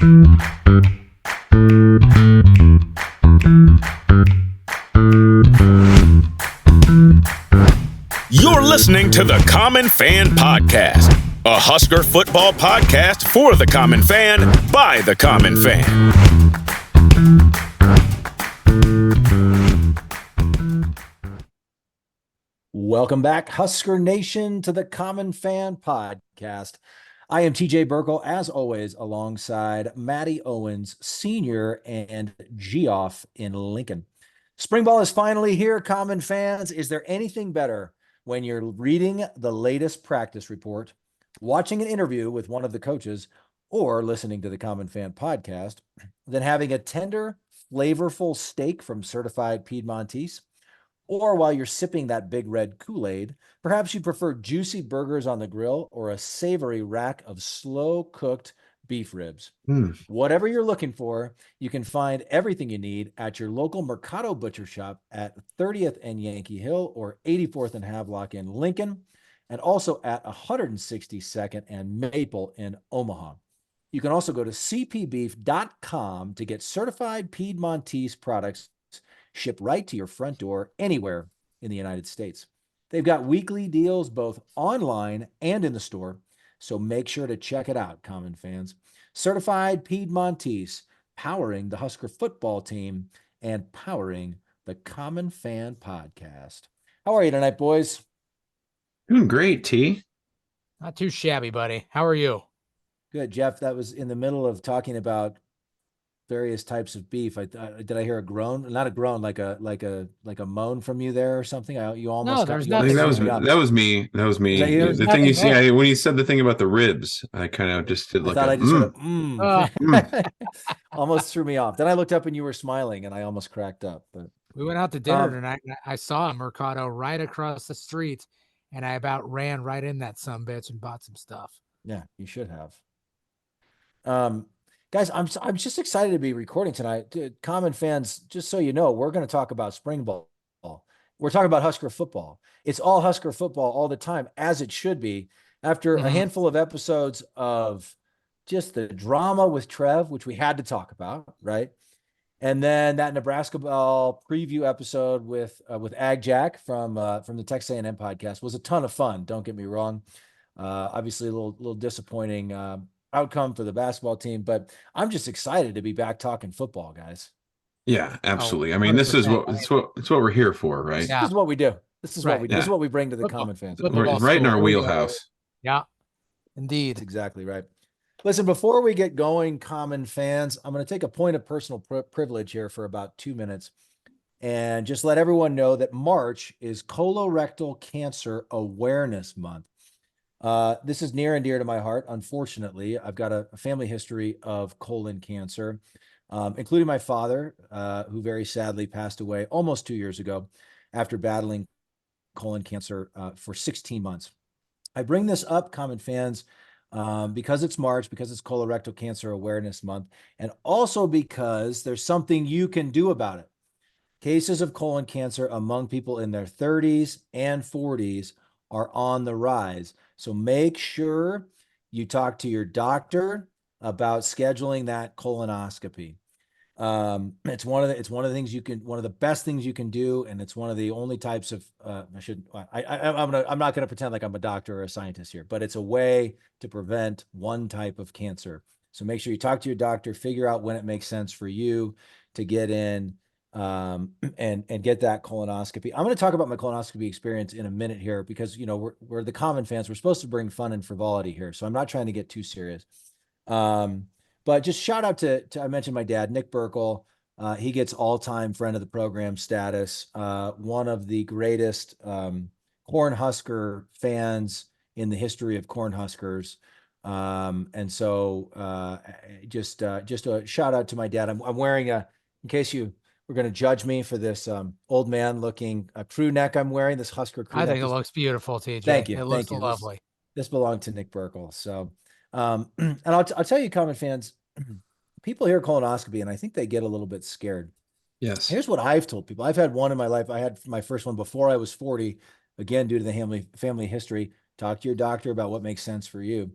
You're listening to the Common Fan Podcast, a Husker football podcast for the common fan, by the common fan. Welcome back, Husker Nation, to the Common Fan Podcast. I am TJ Burkle, as always, alongside Matty Owens, Sr. and Geoff in Lincoln. Spring ball is finally here, Common fans. Is there anything better when you're reading the latest practice report, watching an interview with one of the coaches, or listening to the Common Fan Podcast than having a tender, flavorful steak from Certified Piedmontese? Or while you're sipping that big red Kool-Aid, perhaps you prefer juicy burgers on the grill or a savory rack of slow-cooked beef ribs. Whatever you're looking for, you can find everything you need at your local Mercado Butcher Shop at 30th and Yankee Hill or 84th and Havelock in Lincoln, and also at 162nd and Maple in Omaha. You can also go to cpbeef.com to get certified Piedmontese products shipped right to your front door anywhere in the United States. They've got weekly deals both online and in the store, so make sure to check it out, Common fans. Certified Piedmontese, powering the Husker football team and powering the Common Fan Podcast. How are you tonight, boys? Doing great, T. Not too shabby, buddy. How are you? Good, Jeff. That was in the middle of talking about various types of beef. Did I hear a groan? Not a groan, like a moan from you there or something? You almost. No, there's I think nothing. that was me. That was me. Is that you? The thing you see, when you said the thing about the ribs, I kind of just did like almost threw me off. Then I looked up and you were smiling, and I almost cracked up. But we went out to dinner tonight, and I saw a Mercado right across the street, and I about ran right in that sumbitch and bought some stuff. Yeah, you should have. Guys, I'm just excited to be recording tonight. Common fans, just so you know, we're going to talk about spring ball. We're talking about Husker football. It's all Husker football all the time, as it should be. After a handful of episodes of just the drama with Trev, which we had to talk about, right? And then that Nebraska ball preview episode with Ag Jack from the Texas A&M podcast was a ton of fun. Don't get me wrong. Obviously, a little disappointing outcome for the basketball team, but I'm just excited to be back talking football, guys. Yeah, absolutely. I mean, this is what we're here for, right? This is what we do. This is what we do. This is what we bring to the common fans. Right in our wheelhouse. Yeah, indeed. That's exactly right. Listen, before we get going, common fans, I'm going to take a point of personal privilege here for about 2 minutes and just let everyone know that March is Colorectal Cancer Awareness Month. This is near and dear to my heart. Unfortunately, I've got a family history of colon cancer, including my father, who very sadly passed away almost 2 years ago after battling colon cancer for 16 months. I bring this up, common fans, because it's March, because it's Colorectal Cancer Awareness Month, and also because there's something you can do about it. Cases of colon cancer among people in their 30s and 40s are on the rise. So make sure you talk to your doctor about scheduling that colonoscopy. It's one of the best things you can do, and it's one of the only types of I'm not going to pretend like I'm a doctor or a scientist here, but it's a way to prevent one type of cancer. So make sure you talk to your doctor, figure out when it makes sense for you to get in and get that colonoscopy. I'm going to talk about my colonoscopy experience in a minute here because, you know, we're the common fans. We're supposed to bring fun and frivolity here. So I'm not trying to get too serious. But just shout out to I mentioned my dad, Nick Burkle. He gets all-time friend of the program status. One of the greatest Cornhusker fans in the history of Cornhuskers. And so just a shout out to my dad. I'm wearing in case you were going to judge me for this old man looking crew neck I'm wearing, this Husker crew neck. I think it looks beautiful, TJ. Thank you. It looks lovely. This belonged to Nick Burkle. So, and I'll tell you, common fans, people hear colonoscopy and I think they get a little bit scared. Yes. Here's what I've told people. I've had one in my life. I had my first one before I was 40, again, due to the family history. Talk to your doctor about what makes sense for you.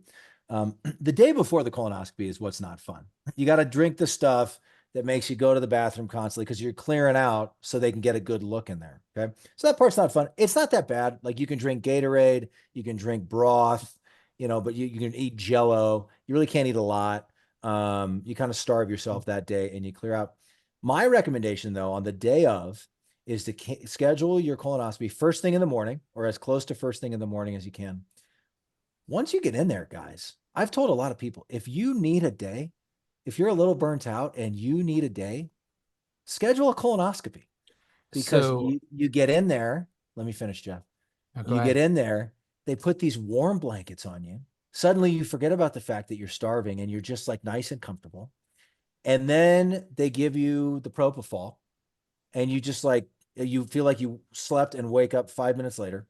The day before the colonoscopy is what's not fun. You got to drink the stuff that makes you go to the bathroom constantly because you're clearing out so they can get a good look in there. Okay. So that part's not fun. It's not that bad. Like you can drink Gatorade, you can drink broth, but you can eat Jello. You really can't eat a lot. You kind of starve yourself that day and you clear out. My recommendation, though, on the day of is to schedule your colonoscopy first thing in the morning or as close to first thing in the morning as you can. Once you get in there, guys, I've told a lot of people, if you need a day, if you're a little burnt out and you need a day, schedule a colonoscopy because you get in there. Let me finish, Jeff. You get in there, they put these warm blankets on you. Suddenly you forget about the fact that you're starving and you're just like nice and comfortable. And then they give you the propofol and you just like, you feel like you slept and wake up 5 minutes later.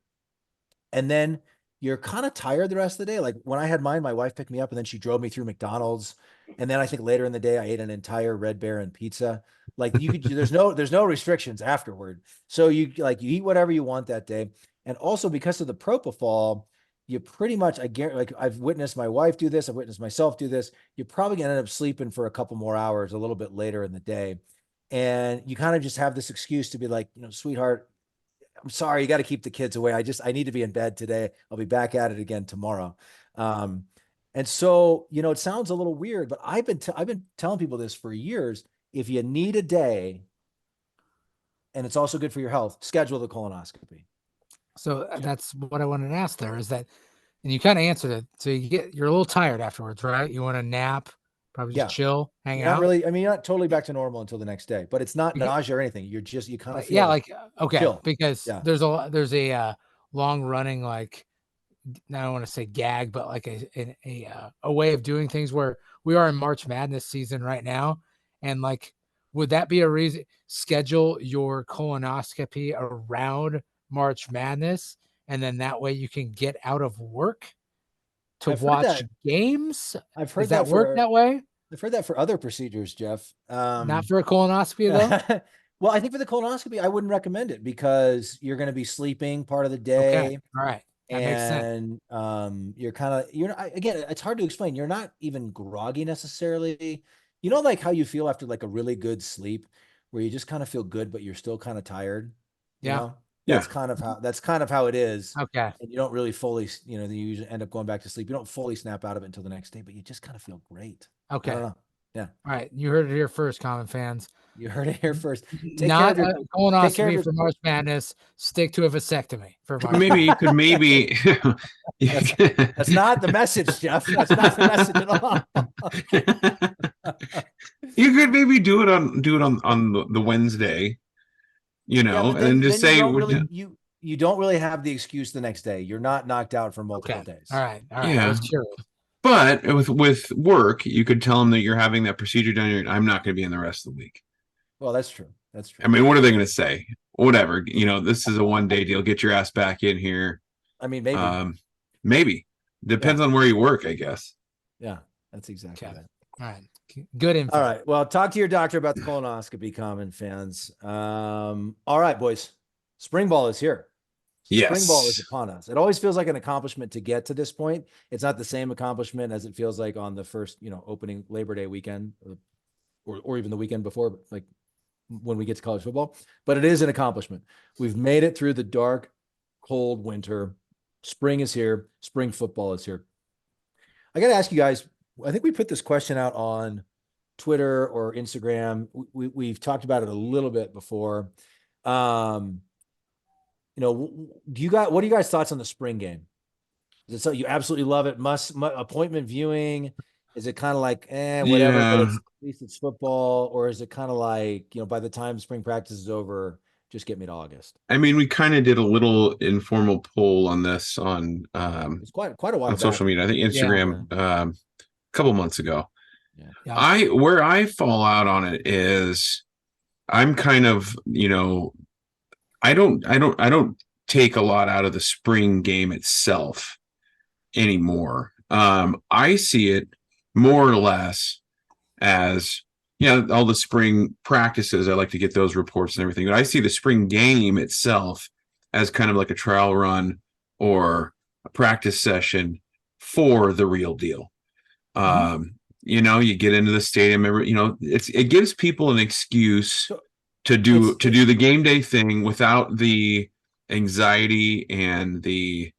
And then you're kind of tired the rest of the day. Like when I had mine, my wife picked me up and then she drove me through McDonald's. And then I think later in the day, I ate an entire Red Baron pizza. Like you could, there's no restrictions afterward. So you eat whatever you want that day. And also because of the propofol, you pretty much, I've witnessed my wife do this. I've witnessed myself do this. You're probably going to end up sleeping for a couple more hours, a little bit later in the day. And you kind of just have this excuse to be like, sweetheart, I'm sorry, you got to keep the kids away. I need to be in bed today. I'll be back at it again tomorrow. And so, it sounds a little weird, but I've been telling people this for years. If you need a day and it's also good for your health, schedule the colonoscopy. So that's what I wanted to ask there is that, and you kind of answered it. So you're a little tired afterwards, right? You want to nap, probably just chill, hang out. Not really. I mean, you're not totally back to normal until the next day, but it's not nausea or anything. You kind of feel chill. Because there's a long running, like, I don't want to say gag, but like a way of doing things where we are in March Madness season right now. And like, would that be a reason? Schedule your colonoscopy around March Madness. And then that way you can get out of work to watch games. I've heard that work that way. I've heard that for other procedures, Jeff. Not for a colonoscopy though. Well, I think for the colonoscopy, I wouldn't recommend it because you're going to be sleeping part of the day. Okay. All right. That makes sense. Again, it's hard to explain. You're not even groggy necessarily. Like how you feel after like a really good sleep where you just kind of feel good, but you're still kind of tired. Yeah. That's kind of how it is. Okay. And you don't really fully, you usually end up going back to sleep. You don't fully snap out of it until the next day, but you just kind of feel great. Okay. I don't know. Yeah. All right. You heard it here first, Common fans. You heard it here first. Not a colonoscopy for March Madness. Stick to a vasectomy for March. Maybe you could That's not the message, Jeff. That's not the message at all. You could maybe do it on the Wednesday, and just say you don't really have the excuse the next day. You're not knocked out for multiple days. All right. Yeah. I was curious. But with work, you could tell them that you're having that procedure done. I'm not going to be in the rest of the week. Well, that's true. I mean, what are they going to say? Whatever. This is a one-day deal. Get your ass back in here. I mean, maybe. Maybe. Depends on where you work, I guess. Yeah, that's exactly that. All right. Good info. All right. Well, talk to your doctor about the colonoscopy, Common fans. All right, boys. Spring ball is here. Yes. Spring ball is upon us. It always feels like an accomplishment to get to this point. It's not the same accomplishment as it feels like on the first, opening Labor Day weekend or even the weekend before, but like when we get to college football. But it is an accomplishment. We've made it through the dark, cold winter. Spring is here. Spring football is here. I got to ask you guys, I think we put this question out on Twitter or Instagram. We've talked about it a little bit before. What are you guys' thoughts on the spring game? Is it so you absolutely love it? Must appointment viewing? Is it kind of like, whatever, but at least it's football? Or is it kind of like, by the time spring practice is over, just get me to August? I mean, we kind of did a little informal poll on this on it's quite a while on back. social media. I think Instagram a couple months ago. Yeah. Where I fall out on it is I'm kind of, I don't take a lot out of the spring game itself anymore. I see it more or less as, all the spring practices. I like to get those reports and everything, but I see the spring game itself as kind of like a trial run or a practice session for the real deal. You get into the stadium, it gives people an excuse to do the game day thing without the anxiety and the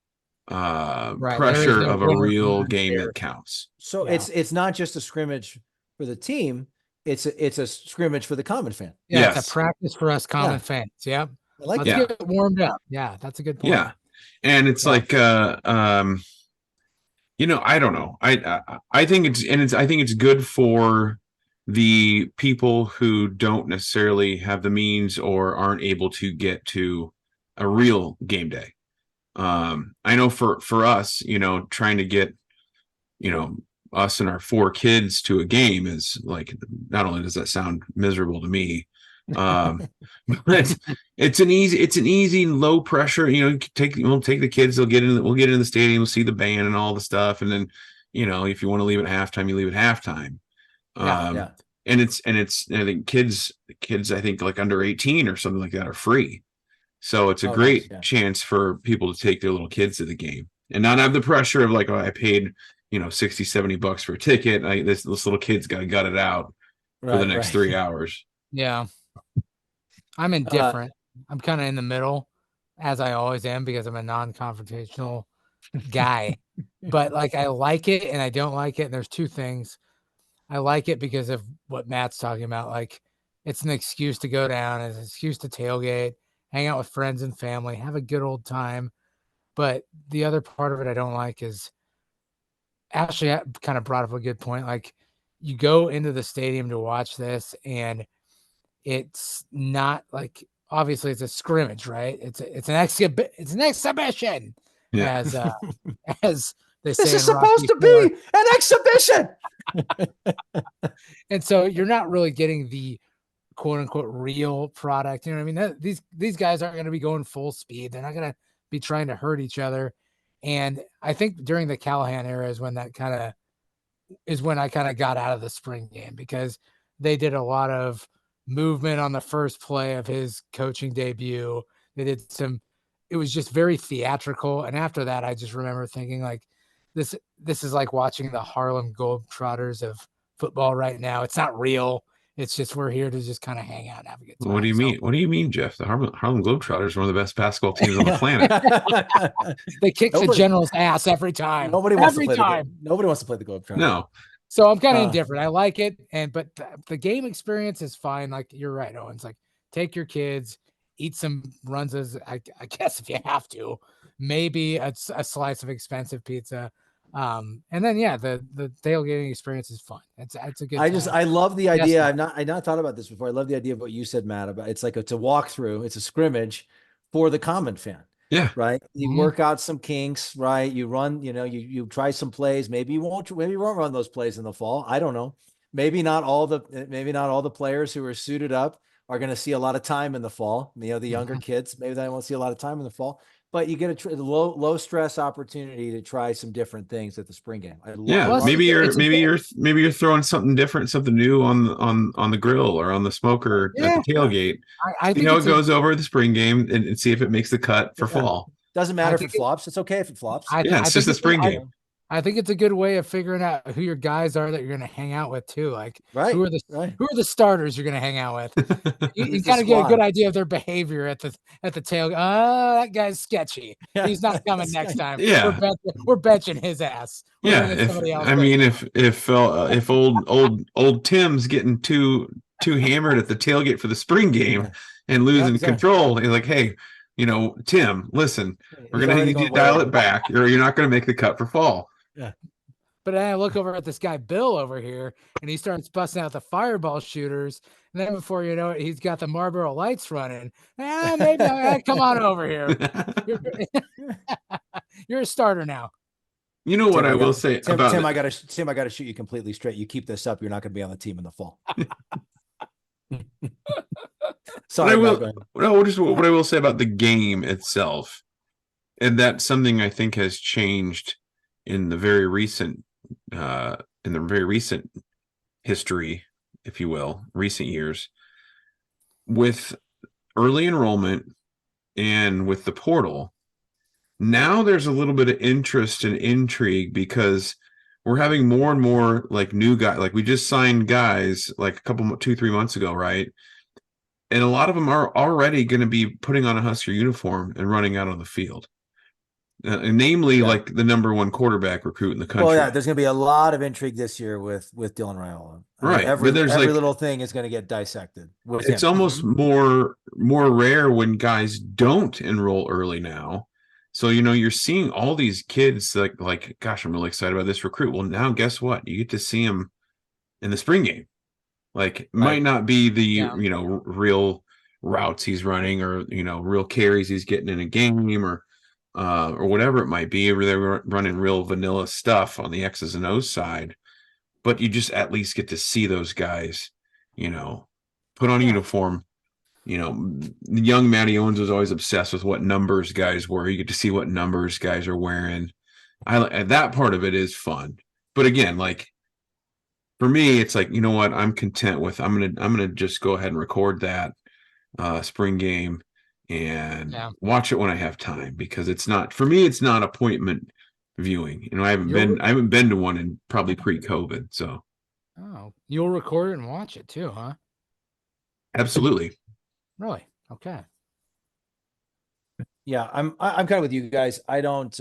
pressure of a real game that counts. So it's not just a scrimmage for the team, it's a scrimmage for the common fan. Yeah, it's a practice for us common fans. Yep. Let's get warmed up. Yeah, that's a good point. Yeah. And it's like I don't know. I think it's good for the people who don't necessarily have the means or aren't able to get to a real game day. I know for us, trying to get, us and our 4 kids to a game is like, not only does that sound miserable to me, but it's an easy low pressure, we'll take the kids, we'll get in the stadium, we'll see the band and all the stuff. And then, if you want to leave at halftime, you leave at halftime. And it's I think kids, I think like under 18 or something like that are free. So it's a great chance for people to take their little kids to the game and not have the pressure of like, I paid, $60-$70 for a ticket. This little kid's got to gut it out for the next 3 hours. Yeah. I'm indifferent. I'm kind of in the middle, as I always am, because I'm a non-confrontational guy. But like, I like it and I don't like it. And there's 2 things. I like it because of what Matt's talking about. Like, it's an excuse to go down, it's an excuse to tailgate, hang out with friends and family, have a good old time. But the other part of it I don't like is, Ashley kind of brought up a good point. Like, you go into the stadium to watch this, and it's not like, obviously it's a scrimmage, right? It's an exhibition, as they say. This is supposed to be an exhibition. And so you're not really getting the quote unquote real product. You know what I mean? These guys aren't going to be going full speed. They're not going to be trying to hurt each other. And I think during the Callahan era is when I kind of got out of the spring game, because they did a lot of movement on the first play of his coaching debut. They did it was just very theatrical. And after that, I just remember thinking like, this is like watching the Harlem Globetrotters of football right now. It's not real. It's just, we're here to just kind of hang out and have a good time. What do you mean? What do you mean, Jeff? The Harlem Globetrotters are one of the best basketball teams on the planet. They kick the General's ass every time. Nobody wants to play the Globetrotters. No. So I'm kind of indifferent. I like it, but the game experience is fine. Like, you're right, Owens. Like, take your kids, eat some runs, as I guess if you have to, maybe a slice of expensive pizza. And then the tailgating experience is fun. It's a good time. I love the idea. I've not thought about this before. I love the idea of what you said, Matt, about it's a walkthrough, it's a scrimmage for the common fan. Yeah. Right. You work out some kinks, right? You run, you try some plays. Maybe you won't run those plays in the fall. I don't know. Maybe not all the players who are suited up are going to see a lot of time in the fall. The younger kids, maybe they won't see a lot of time in the fall. But you get a low stress opportunity to try some different things at the spring game. Maybe you're throwing something different, something new on the grill or on the smoker at the tailgate. I think it goes over the spring game and see if it makes the cut for fall. Doesn't matter if it flops. It's okay if it flops. It's just the spring game. I think it's a good way of figure out who your guys are that you're going to hang out with too. Like, who are the starters you're going to hang out with? You kind of get a good idea of their behavior at the tail. That guy's sketchy. He's not coming next time. Yeah, we're benching his ass. If old Tim's getting too hammered at the tailgate for the spring game and losing control, he's like, hey, Tim, listen, we're going to need you to dial it back, or you're not going to make the cut for fall. Yeah. But then I look over at this guy, Bill, over here, and he starts busting out the fireball shooters. And then before you know it, he's got the Marlboro Lights running. Come on over here. You're a starter now. You know what I will say about Tim, I got to shoot you completely straight. You keep this up, you're not going to be on the team in the fall. Sorry. What I will say about the game itself, and that's something I think has changed in the very recent history, if you will, recent years, with early enrollment and with the portal. Now there's a little bit of interest and intrigue because we're having more and more like new guys. Like we just signed guys like a couple 2-3 months ago, right? And a lot of them are already going to be putting on a Husker uniform and running out on the field. And namely, like the number one quarterback recruit in the country. Well, yeah, there's going to be a lot of intrigue this year with Dylan Raiola. Right. Every little thing is going to get dissected. It's almost more rare when guys don't enroll early now. So, you're seeing all these kids like, gosh, I'm really excited about this recruit. Well, now guess what? You get to see him in the spring game. Like, might not be the, real routes he's running or, real carries he's getting in a game or whatever it might be. Or they're running real vanilla stuff on the X's and O's side. But you just at least get to see those guys, put on a uniform. Young Matty Owens was always obsessed with what numbers guys were. You get to see what numbers guys are wearing. That part of it is fun. But again, like for me, it's like, you know what? I'm content with. I'm gonna just go ahead and record that spring game and watch it when I have time, because it's not, for me, it's not appointment viewing. I haven't been to one in probably pre-COVID. So you'll record it and watch it too, huh? Absolutely. Really? Okay. Yeah, I'm kind of with you guys. I don't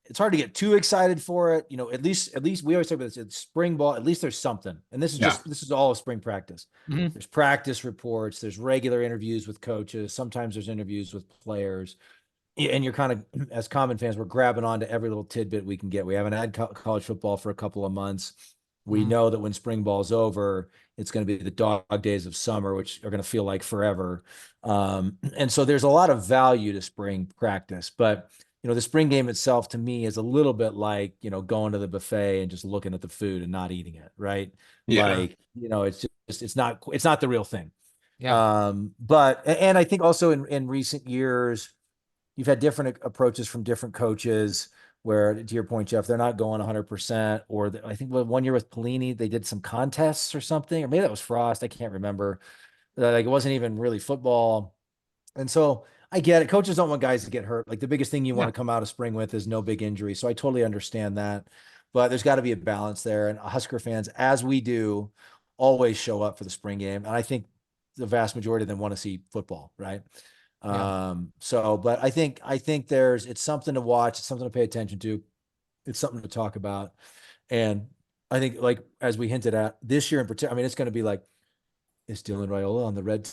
it's hard to get too excited for it. At least we always talk about this. It's spring ball. At least there's something. And this is all of spring practice. Mm-hmm. There's practice reports, there's regular interviews with coaches, sometimes there's interviews with players. And you're kind of, as Common fans, we're grabbing onto every little tidbit we can get. We haven't had college football for a couple of months. We know that when spring ball's over, it's going to be the dog days of summer, which are going to feel like forever. And so there's a lot of value to spring practice. But, the spring game itself to me is a little bit like, going to the buffet and just looking at the food and not eating it. Right. Yeah. Like, it's not the real thing. Yeah. And I think also in recent years, you've had different approaches from different coaches where, to your point, Jeff, they're not going 100%. Or I think one year with Pelini, they did some contests or something, or maybe that was Frost. I can't remember. Like it wasn't even really football. And so I get it. Coaches don't want guys to get hurt. Like the biggest thing you want to come out of spring with is no big injury. So I totally understand that. But there's got to be a balance there. And Husker fans, as we do, always show up for the spring game. And I think the vast majority of them want to see football, right? But I think it's something to watch. It's something to pay attention to. It's something to talk about. And I think, like, as we hinted at this year in particular, it's going to be like, is Dylan Raiola on the red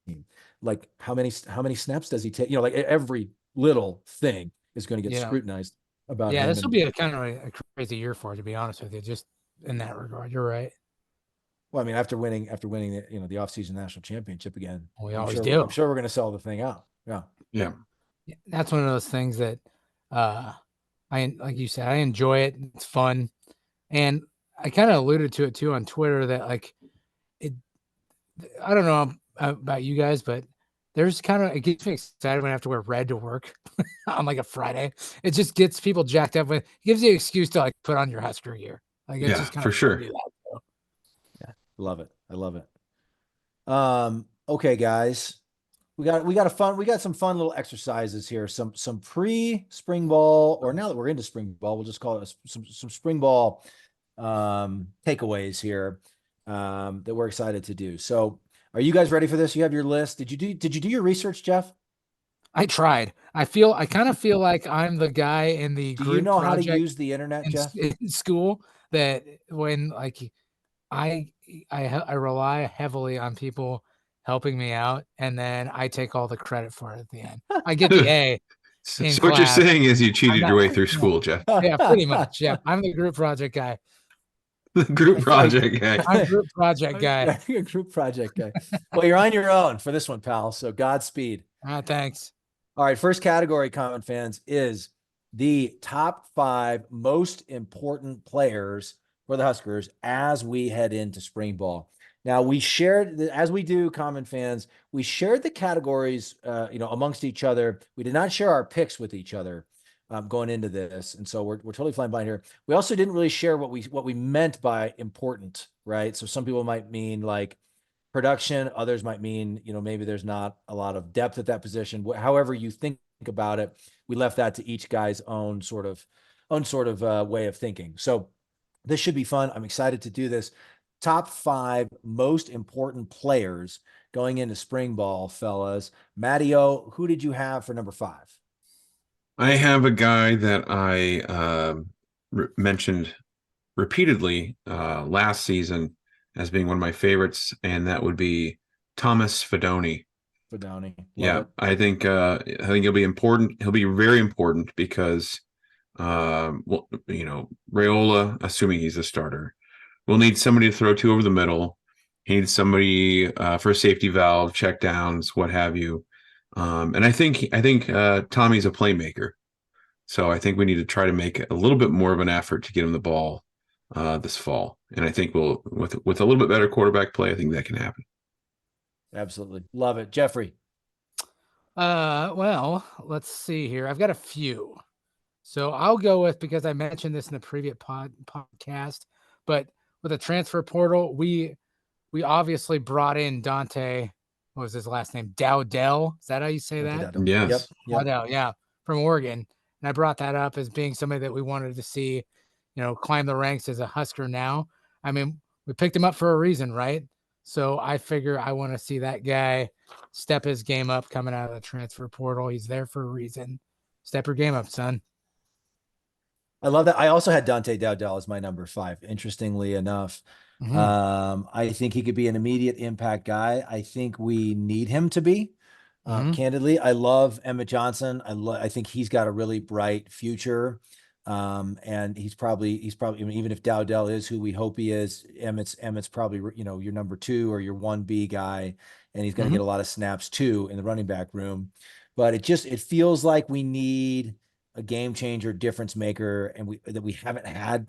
team? Like how many snaps does he take? Like every little thing is going to get scrutinized about him. Yeah, this will be a kind of a crazy year for it, to be honest with you, just in that regard. You're right. Well, after winning the the offseason national championship again, we always do. I'm sure we're going to sell the thing out. Yeah. That's one of those things that like you said, I enjoy it. It's fun, and I kind of alluded to it too on Twitter that like it. I don't know about you guys, but there's it gets me excited when I have to wear red to work on like a Friday. It just gets people jacked up. It gives you an excuse to like put on your Husker gear. Like it's just kind for sure. Love it. I love it. Okay, guys, we got some fun little exercises here. Some pre-spring ball, or now that we're into spring ball, we'll just call it some spring ball takeaways here that we're excited to do. So, are you guys ready for this? You have your list. Did you do your research, Jeff? I tried. I kind of feel like I'm the guy in the group. Do you know how to use the internet, Jeff? In school, that when like I rely heavily on people helping me out, and then I take all the credit for it at the end. I get the A. So what you're saying is you cheated your way through school, Jeff. Yeah, pretty much. Yeah, I'm the group project guy. The group project guy. I'm a group project guy. You're a group project guy. Well, you're on your own for this one, pal. So Godspeed. Thanks. All right, first category, Common fans, is the top 5 most important players for the Huskers as we head into spring ball. Now, we shared, as we do, Common fans, we shared the categories, amongst each other. We did not share our picks with each other going into this, and so we're totally flying blind here. We also didn't really share what we meant by important, right? So some people might mean like production, others might mean maybe there's not a lot of depth at that position. However you think about it. We left that to each guy's own sort of way of thinking. So this should be fun. I'm excited to do this. Top 5 most important players going into spring ball, fellas. Matteo, who did you have for number 5? I have a guy that I mentioned repeatedly last season as being one of my favorites, and that would be Thomas Fidone. Fidone, yeah, it. I think he'll be important. He'll be very important because, well, Raiola, assuming he's a starter, will need somebody to throw to over the middle. He needs somebody for a safety valve, check downs, what have you. And I think Tommy's a playmaker. So I think we need to try to make a little bit more of an effort to get him the ball this fall. And I think we'll, with a little bit better quarterback play, I think that can happen. Absolutely. Love it. Jeffrey. Well, let's see here. I've got a few. So I'll go with, because I mentioned this in the previous podcast, but with a transfer portal, we obviously brought in Dante. What was his last name? Dowdell. Is that how you say that? Yes. Yep. Dowdell, yeah, from Oregon. And I brought that up as being somebody that we wanted to see, climb the ranks as a Husker now. I mean, we picked him up for a reason, right? So I figure I want to see that guy step his game up coming out of the transfer portal. He's there for a reason. Step your game up, son. I love that. I also had Dante Dowdell as my number 5, interestingly enough. Mm-hmm. I think he could be an immediate impact guy. I think we need him to be. Candidly, I love Emmett Johnson. I think he's got a really bright future. And he's probably even if Dowdell is who we hope he is, Emmett's probably, your number 2 or your 1B guy, and he's going to get a lot of snaps too in the running back room. But it feels like we need a game changer, difference maker, and we haven't had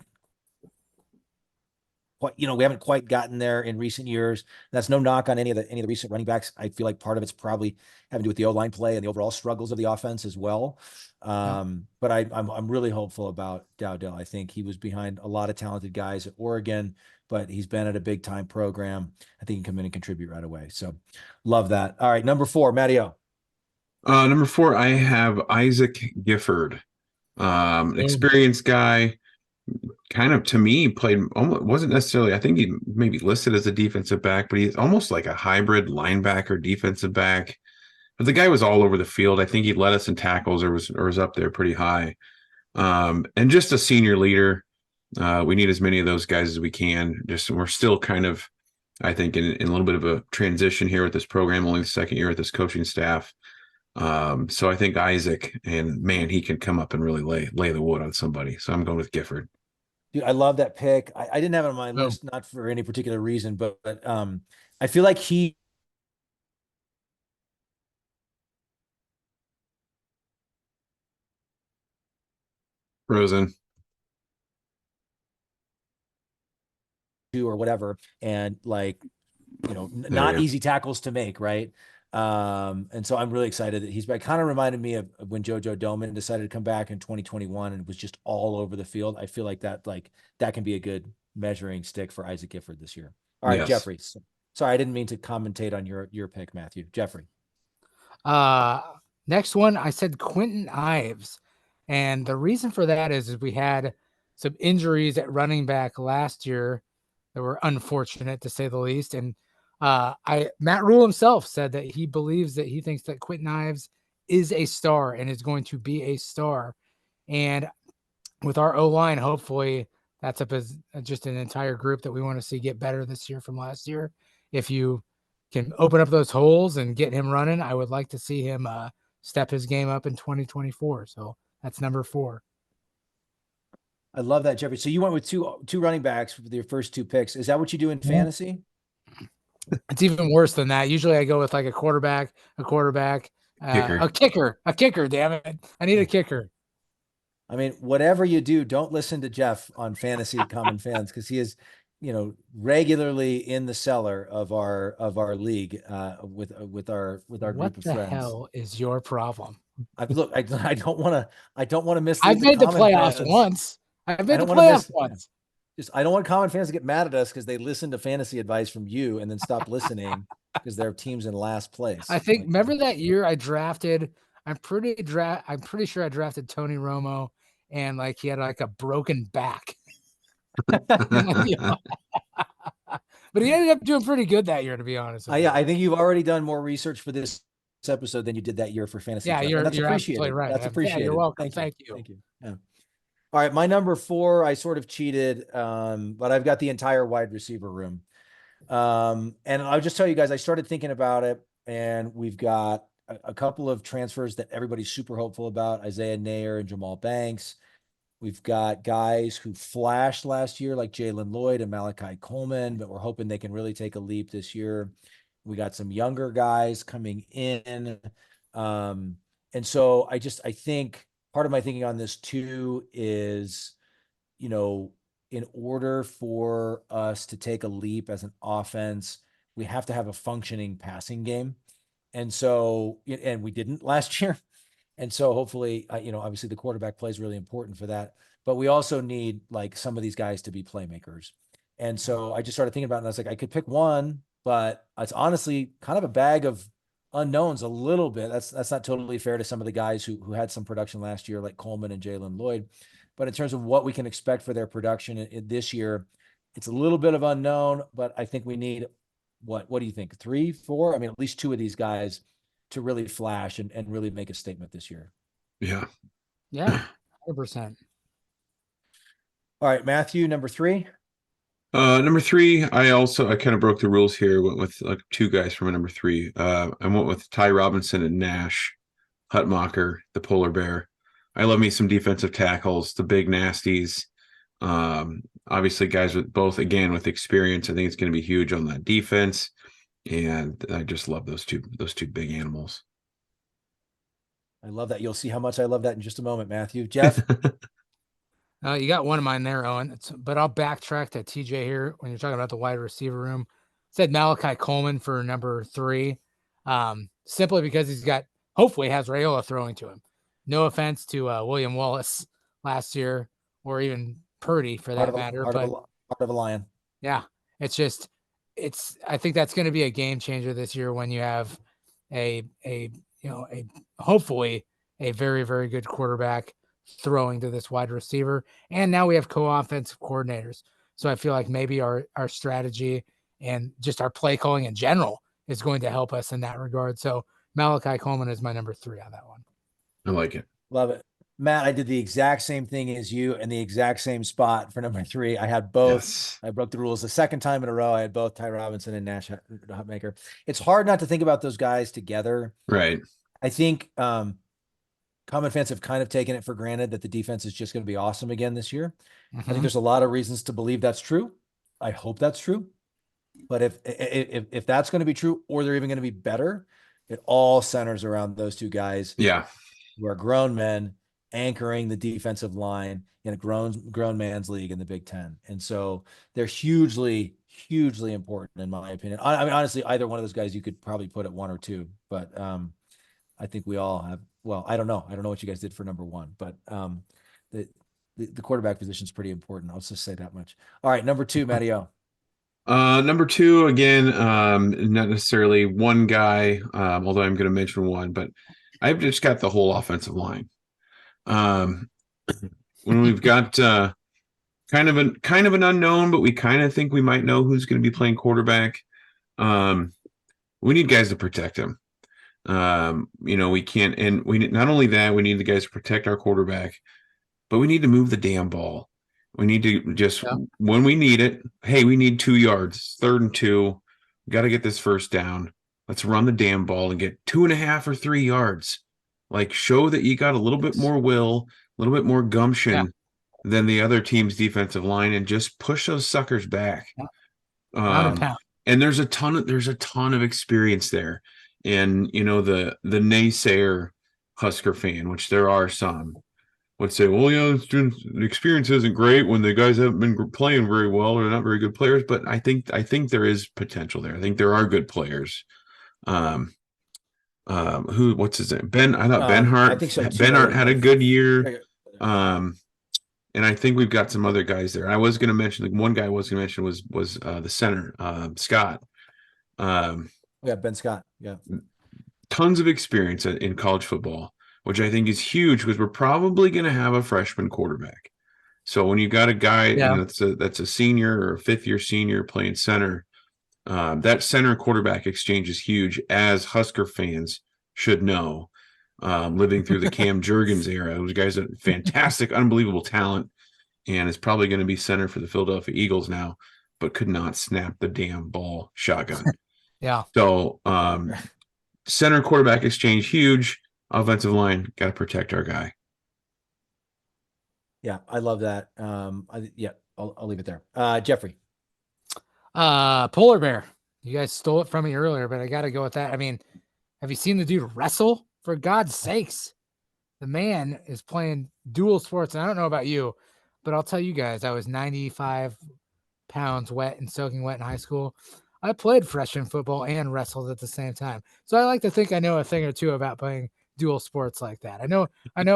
quite, we haven't quite gotten there in recent years. That's no knock on any of the recent running backs. I feel like part of it's probably having to do with the O-line play and the overall struggles of the offense as well. But I'm really hopeful about Dowdell. I think he was behind a lot of talented guys at Oregon, but he's been at a big time program. I think he can come in and contribute right away. So love that. All right. Number 4, Matteo. Number 4, I have Isaac Gifford, experienced guy. Kind of, to me, wasn't necessarily, I think he maybe listed as a defensive back, but he's almost like a hybrid linebacker defensive back. But the guy was all over the field. I think he led us in tackles or was up there pretty high. And just a senior leader. We need as many of those guys as we can. We're still kind of, I think, in a little bit of a transition here with this program, only the second year with this coaching staff. So I think Isaac, and man, he can come up and really lay the wood on somebody. So I'm going with Gifford. Dude, I love that pick. I didn't have it on my list, not for any particular reason, but I feel like he Frozen or whatever, and not easy tackles to make, right? And so I'm really excited that he's back. Kind of reminded me of when JoJo Domann decided to come back in 2021 and was just all over the field. I feel like that can be a good measuring stick for Isaac Gifford this year. All right, yes. Jeffrey. Sorry, I didn't mean to commentate on your pick, Matthew. Jeffrey. Next one, I said Quentin Ives. And the reason for that is we had some injuries at running back last year that were unfortunate, to say the least. And Matt Rule himself said that he thinks that Quentin Ives is a star and is going to be a star. And with our O-line, hopefully that's up as just an entire group that we want to see get better this year from last year. If you can open up those holes and get him running, I would like to see him step his game up in 2024. So that's number 4. I love that, Jeffrey. So you went with two running backs with your first 2 picks. Is that what you do in fantasy? It's even worse than that. Usually I go with like a quarterback, a kicker. Damn it. I need a kicker. I mean, whatever you do, don't listen to Jeff on Fantasy Common Fans, because he is, regularly in the cellar of our league with our group of friends. What the hell is your problem? I don't want to miss. I've made the playoffs once. I don't want Common Fans to get mad at us because they listen to fantasy advice from you and then stop listening because their team's in last place. I think, remember that year I drafted I'm pretty sure I drafted Tony Romo, and like he had like a broken back. But he ended up doing pretty good that year, to be honest. Yeah, I think you've already done more research for this episode than you did that year for fantasy. Yeah, draft. you're appreciated. absolutely right. That's appreciated. Yeah, you're welcome. Thank you. Thank you. Yeah. All right, my number 4, I sort of cheated, but I've got the entire wide receiver room. And I'll just tell you guys, I started thinking about it, and we've got a couple of transfers that everybody's super hopeful about: Isaiah Nair and Jamal Banks. We've got guys who flashed last year, like Jalen Lloyd and Malachi Coleman, but we're hoping they can really take a leap this year. We got some younger guys coming in. And so I think part of my thinking on this too is, in order for us to take a leap as an offense, we have to have a functioning passing game. And so, and we didn't last year. And so hopefully, obviously the quarterback play is really important for that, but we also need like some of these guys to be playmakers. And so I just started thinking about it, and I was like, I could pick one, but it's honestly kind of a bag of unknowns a little bit. That's not totally fair to some of the guys who had some production last year, like Coleman and Jalen Lloyd. But in terms of what we can expect for their production in this year, it's a little bit of unknown, but I think we need what do you think? 3, 4? I mean, at least 2 of these guys to really flash and really make a statement this year. Yeah. 100%. All right, Matthew, number 3. Number 3, I kind of broke the rules here. Went with like 2 guys from a number 3. I went with Ty Robinson and Nash Hutmacher, the polar bear. I love me some defensive tackles, the big nasties. Obviously guys with both, again, with experience. I think it's going to be huge on that defense. And I just love those two big animals. I love that. You'll see how much I love that in just a moment, Matthew. Jeff? You got one of mine there, Owen. But I'll backtrack to TJ here when you're talking about the wide receiver room. Said Malachi Coleman for number 3, simply because he's hopefully has Raiola throwing to him. No offense to William Wallace last year, or even Purdy for that matter. Heart of a lion. Yeah, I think that's going to be a game changer this year when you have a hopefully a very, very good quarterback throwing to this wide receiver. And now we have co-offensive coordinators. So I feel like maybe our strategy and just our play calling in general is going to help us in that regard. So Malachi Coleman is my number 3 on that one. I like it. Love it. Matt, I did the exact same thing as you and the exact same spot for number 3. I had both. Yes. I broke the rules the second time in a row. I had both Ty Robinson and Nash Hutmacher. It's hard not to think about those guys together. Right. I think common fans have kind of taken it for granted that the defense is just going to be awesome again this year. I think there's a lot of reasons to believe that's true. I hope that's true. But if that's going to be true, or they're even going to be better, it all centers around those 2 guys. Yeah. Who are grown men anchoring the defensive line in a grown man's league in the Big Ten. And so they're hugely, hugely important in my opinion. I mean, honestly, either one of those guys you could probably put at 1 or 2, but I think we all have, well, I don't know what you guys did for number 1, but the quarterback position is pretty important. I'll just say that much. All right. Number 2, Matteo. Number 2, again, not necessarily one guy, although I'm going to mention one, but I've just got the whole offensive line. When we've got kind of an unknown, but we kind of think we might know who's going to be playing quarterback. We need guys to protect him. We can't, and we not only that, we need the guys to protect our quarterback, but we need to move the damn ball. We need to just when we need it. Hey, we need 2 yards, 3rd and 2. We got to get this first down. Let's run the damn ball and get 2.5 or 3 yards. Like, show that you got a little bit more will, a little bit more gumption than the other team's defensive line, and just push those suckers back. And there's a ton of experience there. And the naysayer Husker fan, which there are some, would say, well, the experience isn't great when the guys haven't been playing very well or not very good players. But I think there is potential there. I think there are good players. What's his name? Ben Hart. I think so too. Ben Hart had a good year. And I think we've got some other guys there. I was going to mention, one guy I was going to mention was the center, Scott. Ben Scott. Yeah. Tons of experience in college football. which I think is huge because we're probably going to have a freshman quarterback. So when you got a guy that's a senior or a fifth-year senior playing center, that center quarterback exchange is huge, as Husker fans should know. Living through the Cam Jurgens era, those guys are fantastic, unbelievable talent, and is probably going to be center for the Philadelphia Eagles now, but could not snap the damn ball shotgun. Yeah. So center quarterback exchange, huge. Offensive line, got to protect our guy. Yeah, I love that. I'll leave it there. Jeffrey. Polar bear. You guys stole it from me earlier, but I got to go with that. I mean, have you seen the dude wrestle? For God's sakes, the man is playing dual sports. And I don't know about you, but I'll tell you guys, I was 95 pounds wet and soaking wet in high school. I played freshman football and wrestled at the same time. So I like to think I know a thing or two about playing dual sports like that. I know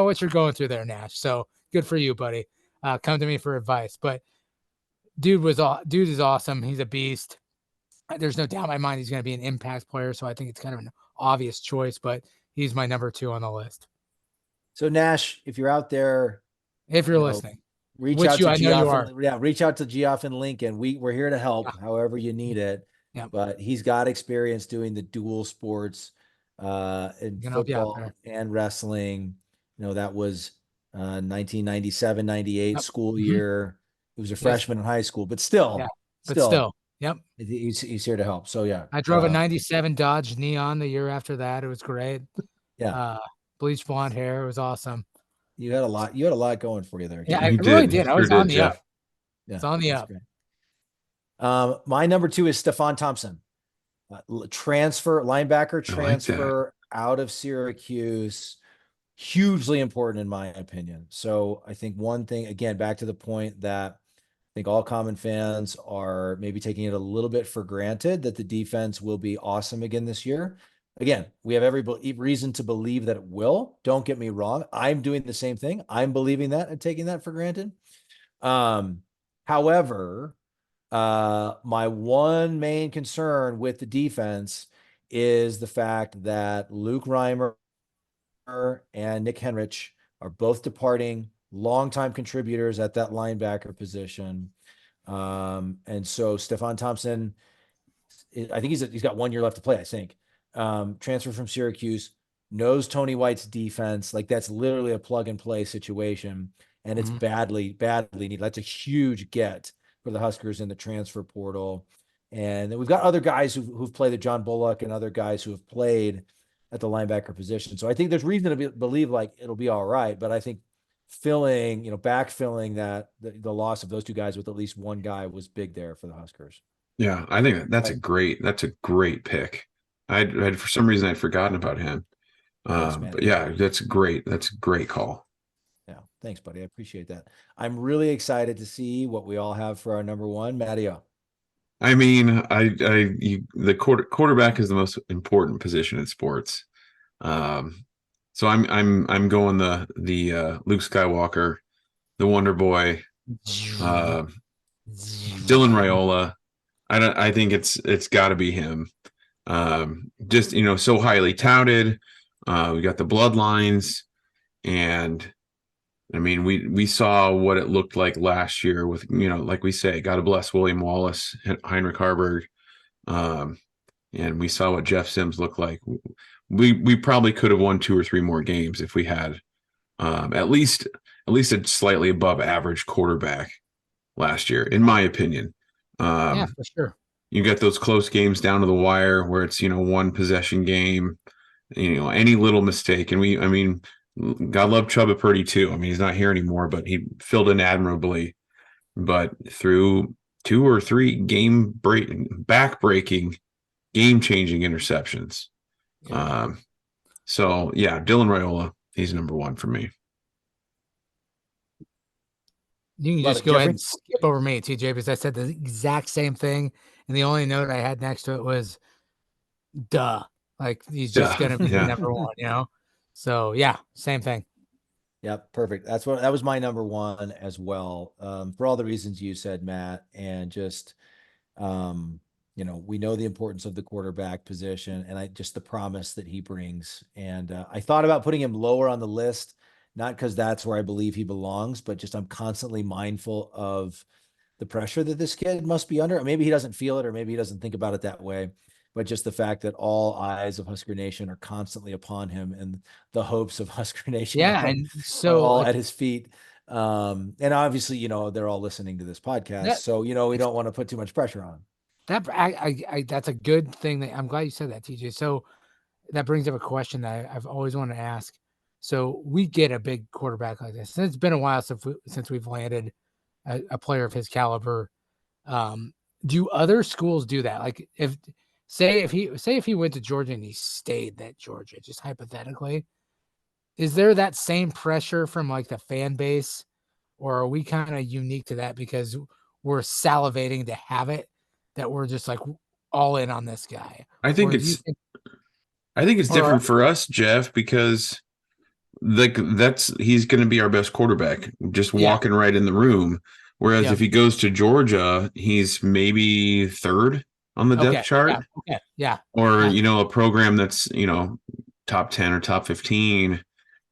what you're going through there, Nash. So good for you, buddy. Come to me for advice. But dude is awesome. He's a beast. There's no doubt in my mind he's going to be an impact player. So I think it's kind of an obvious choice, but he's my number 2 on the list. So Nash, if you're out there, if you're listening, reach out to Geoff and Lincoln. We're here to help however you need it. Yeah. But he's got experience doing the dual sports in football and wrestling. That was 1997, 98 school year. He was a freshman in high school, but still. Yep. He's here to help. So yeah. I drove a 97 Dodge Neon the year after that. It was great. Yeah. Bleach blonde hair. It was awesome. You had a lot going for you there. Yeah, I really did. I was on the up. Yeah, it's on the up. My number 2 is Stephon Thompson. Linebacker transfer out of Syracuse. Hugely important in my opinion. So I think one thing, again, back to the point that I think all Common fans are maybe taking it a little bit for granted that the defense will be awesome again this year. Again, we have every reason to believe that it will. Don't get me wrong. I'm doing the same thing. I'm believing that and taking that for granted. However, my one main concern with the defense is the fact that Luke Reimer and Nick Henrich are both departing, longtime contributors at that linebacker position. And so Stephon Thompson, I think he's got 1 year left to play, I think. Transfer from Syracuse, knows Tony White's defense. Like that's literally a plug and play situation. And it's badly needed. That's a huge get for the Huskers in the transfer portal. And then we've got other guys who've played, John Bullock and other guys who have played at the linebacker position. So I think there's reason to believe like it'll be all right. But I think backfilling that the loss of those 2 guys with at least one guy was big there for the Huskers. Yeah, I think that's a great pick. I'd for some reason I'd forgotten about him. But yeah, that's great. That's a great call. Yeah, thanks, buddy. I appreciate that. I'm really excited to see what we all have for our number 1, Matteo. I mean, the quarterback is the most important position in sports. So I'm going the Luke Skywalker, the Wonder Boy, Dylan Raiola. I think it's got to be him. Just so highly touted. We got the bloodlines, and I mean we saw what it looked like last year with like we say, God bless William Wallace, Heinrich Harburg, and we saw what Jeff Sims looked like. We probably could have won 2 or 3 more games if we had at least a slightly above average quarterback last year, in my opinion. Yeah, for sure. You get those close games down to the wire where it's, one possession game, any little mistake. And God love Chubba Purdy too. I mean, he's not here anymore, but he filled in admirably. But through 2 or 3 back-breaking, game-changing interceptions. Yeah. So yeah, Dylan Raiola, he's number 1 for me. You can just go ahead and skip over me, TJ, because I said the exact same thing. And the only note I had next to it was, duh. Like, he's just going to be number 1, So, yeah, same thing. Yep, perfect. That was my number 1 as well. For all the reasons you said, Matt, and just we know the importance of the quarterback position and just the promise that he brings. And I thought about putting him lower on the list, not because that's where I believe he belongs, but just I'm constantly mindful of the pressure that this kid must be under. Maybe he doesn't feel it, or maybe he doesn't think about it that way, but just the fact that all eyes of Husker Nation are constantly upon him, and the hopes of Husker Nation and are so all like, at his feet. And obviously, they're all listening to this podcast, so we don't want to put too much pressure on him. That's a good thing. That I'm glad you said that, TJ. So that brings up a question that I've always wanted to ask. So we get a big quarterback like this, and it's been a while since we've landed a player of his caliber. Do other schools do that? Like, if he went to Georgia and he stayed at Georgia, just hypothetically, is there that same pressure from like the fan base, or are we kind of unique to that because we're salivating to have it, that we're just like all in on this guy? I think it's different for us, Jeff, because he's going to be our best quarterback, just walking right in the room. Whereas if he goes to Georgia, he's maybe third on the depth chart. Or, a program that's, top 10 or top 15.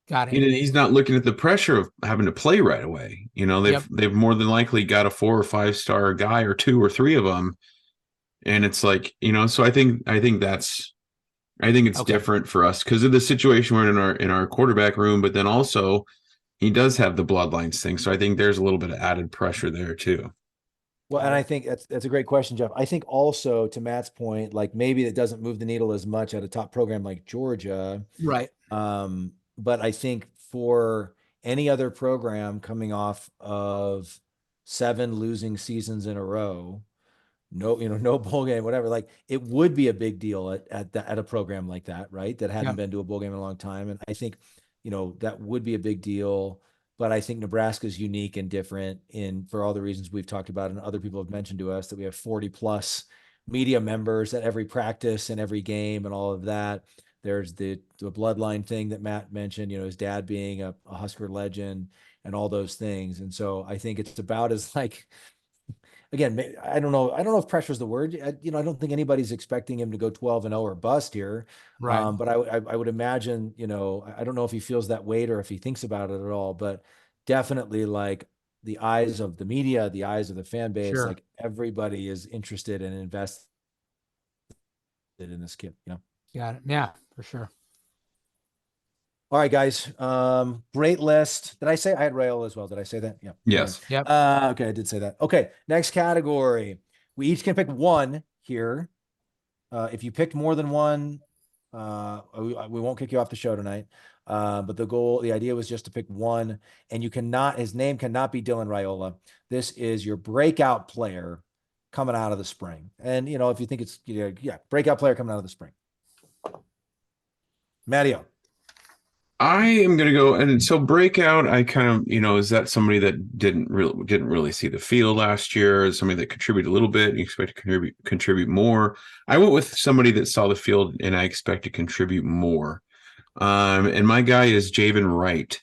Got it. He's not looking at the pressure of having to play right away. They've more than likely got a 4 or 5 star guy, or 2 or 3 of them. And it's like, so I think it's different for us because of the situation we're in our quarterback room, but then also he does have the bloodlines thing. So I think there's a little bit of added pressure there too. Well, and I think that's a great question, Jeff. I think also, to Matt's point, like maybe it doesn't move the needle as much at a top program like Georgia. Right. But I think for any other program coming off of 7 losing seasons in a row, no bowl game, whatever, like it would be a big deal at a program like that, right? That hadn't been to a bowl game in a long time. And I think, that would be a big deal. But I think Nebraska is unique and different for all the reasons we've talked about, and other people have mentioned to us, that we have 40 plus media members at every practice and every game and all of that. There's the bloodline thing that Matt mentioned, his dad being a Husker legend and all those things. And so I think it's about as like, again, I don't know if pressure is the word. I don't think anybody's expecting him to go 12-0 or bust here. Right. But I would imagine, I don't know if he feels that weight or if he thinks about it at all, but definitely like the eyes of the media, the eyes of the fan base, like everybody is interested and invested in this kid, Got it. Yeah, for sure. All right, guys. Great list. Did I say I had Raiola as well? Did I say that? Yeah. Yes. Yep. Okay, I did say that. Okay, next category. We each can pick one here. If you picked more than one, we won't kick you off the show tonight. But the idea was just to pick one, and his name cannot be Dylan Raiola. This is your breakout player coming out of the spring. And, if you think it's, breakout player coming out of the spring. Matteo. I am going to go, and so breakout, I kind of, is that somebody that didn't really see the field last year? Is somebody that contributed a little bit and you expect to contribute more? I went with somebody that saw the field and I expect to contribute more. And my guy is Javen Wright.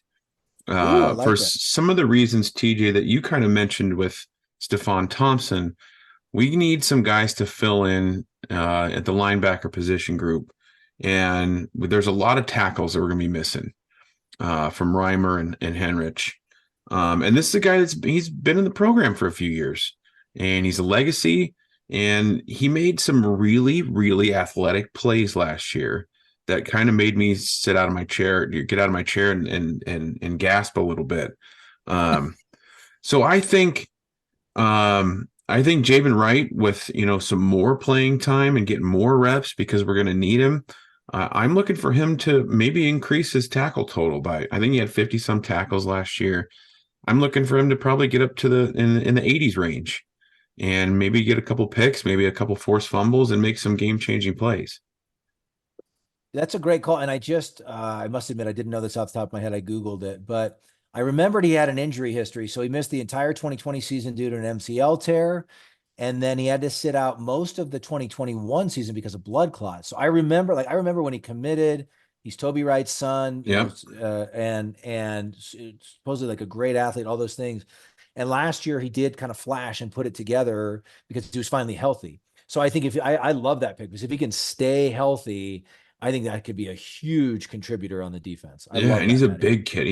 For some of the reasons, TJ, that you kind of mentioned with Stephon Thompson, we need some guys to fill in at the linebacker position group. And there's a lot of tackles that we're going to be missing from Reimer and Henrich. And this is a guy he's been in the program for a few years, and he's a legacy. And he made some really, really athletic plays last year that kind of made me get out of my chair and gasp a little bit. So I think Javen Wright with, some more playing time and get more reps, because we're going to need him. I'm looking for him to maybe increase his tackle total I think he had 50 some tackles last year. I'm looking for him to probably get up to in the 80s range and maybe get a couple picks, maybe a couple forced fumbles, and make some game-changing plays. That's a great call. And I must admit, I didn't know this off the top of my head. I Googled it, but I remembered he had an injury history. So he missed the entire 2020 season due to an MCL tear. And then he had to sit out most of the 2021 season because of blood clots. So I remember when he committed. He's Toby Wright's son, and supposedly like a great athlete, all those things. And last year he did kind of flash and put it together because he was finally healthy. So I think I love that pick because if he can stay healthy, I think that could be a huge contributor on the defense. I love and that, he's a Maddie. big kid.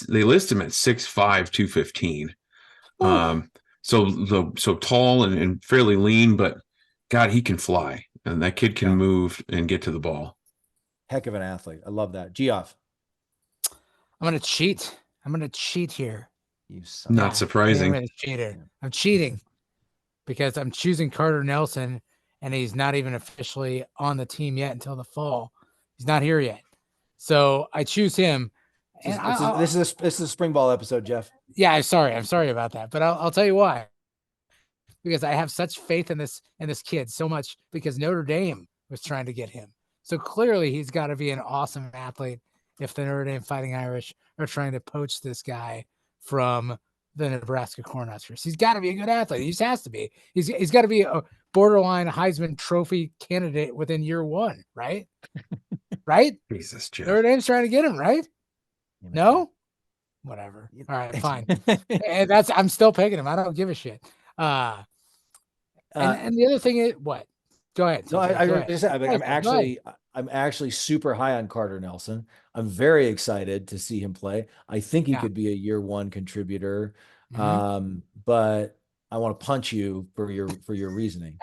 They list him at 6'5", 215. So tall and fairly lean, but God, he can fly. And that kid can move and get to the ball. Heck of an athlete. I love that. Geoff. I'm going to cheat. I'm going to cheat here. Not surprising. I'm I'm cheating because I'm choosing Carter Nelson, and he's not even officially on the team yet until the fall. He's not here yet. So I choose him. And this is a spring ball episode, Jeff. Yeah, I'm sorry about that, but I'll tell you why. Because I have such faith in this kid so much because Notre Dame was trying to get him. So clearly he's got to be an awesome athlete if the Notre Dame Fighting Irish are trying to poach this guy from the Nebraska Cornhuskers. He's got to be a good athlete. He just has to be. He's got to be a borderline Heisman Trophy candidate within year one, right? Right? Jesus, Jeff. Notre Dame's trying to get him, right? No? Whatever. All right, fine. And I'm still picking him. I don't give a shit. And the other thing is what? Go ahead. No, I'm actually super high on Carter Nelson. I'm very excited to see him play. I think he could be a year one contributor. Mm-hmm. But I want to punch you for your reasoning.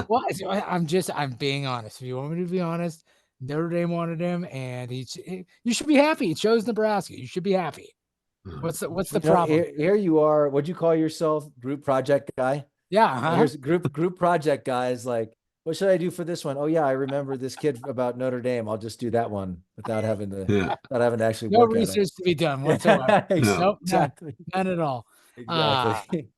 Well, I'm being honest. If you want me to be honest, Notre Dame wanted him, and you should be happy. He chose Nebraska. You should be happy. What's the problem? Here you are. What'd you call yourself? Group project guy? Yeah. Here's group project guys. Like, what should I do for this one? Oh yeah, I remember this kid about Notre Dame. I'll just do that one without having to actually no work research to be done whatsoever. Nope, exactly. None at all. Exactly.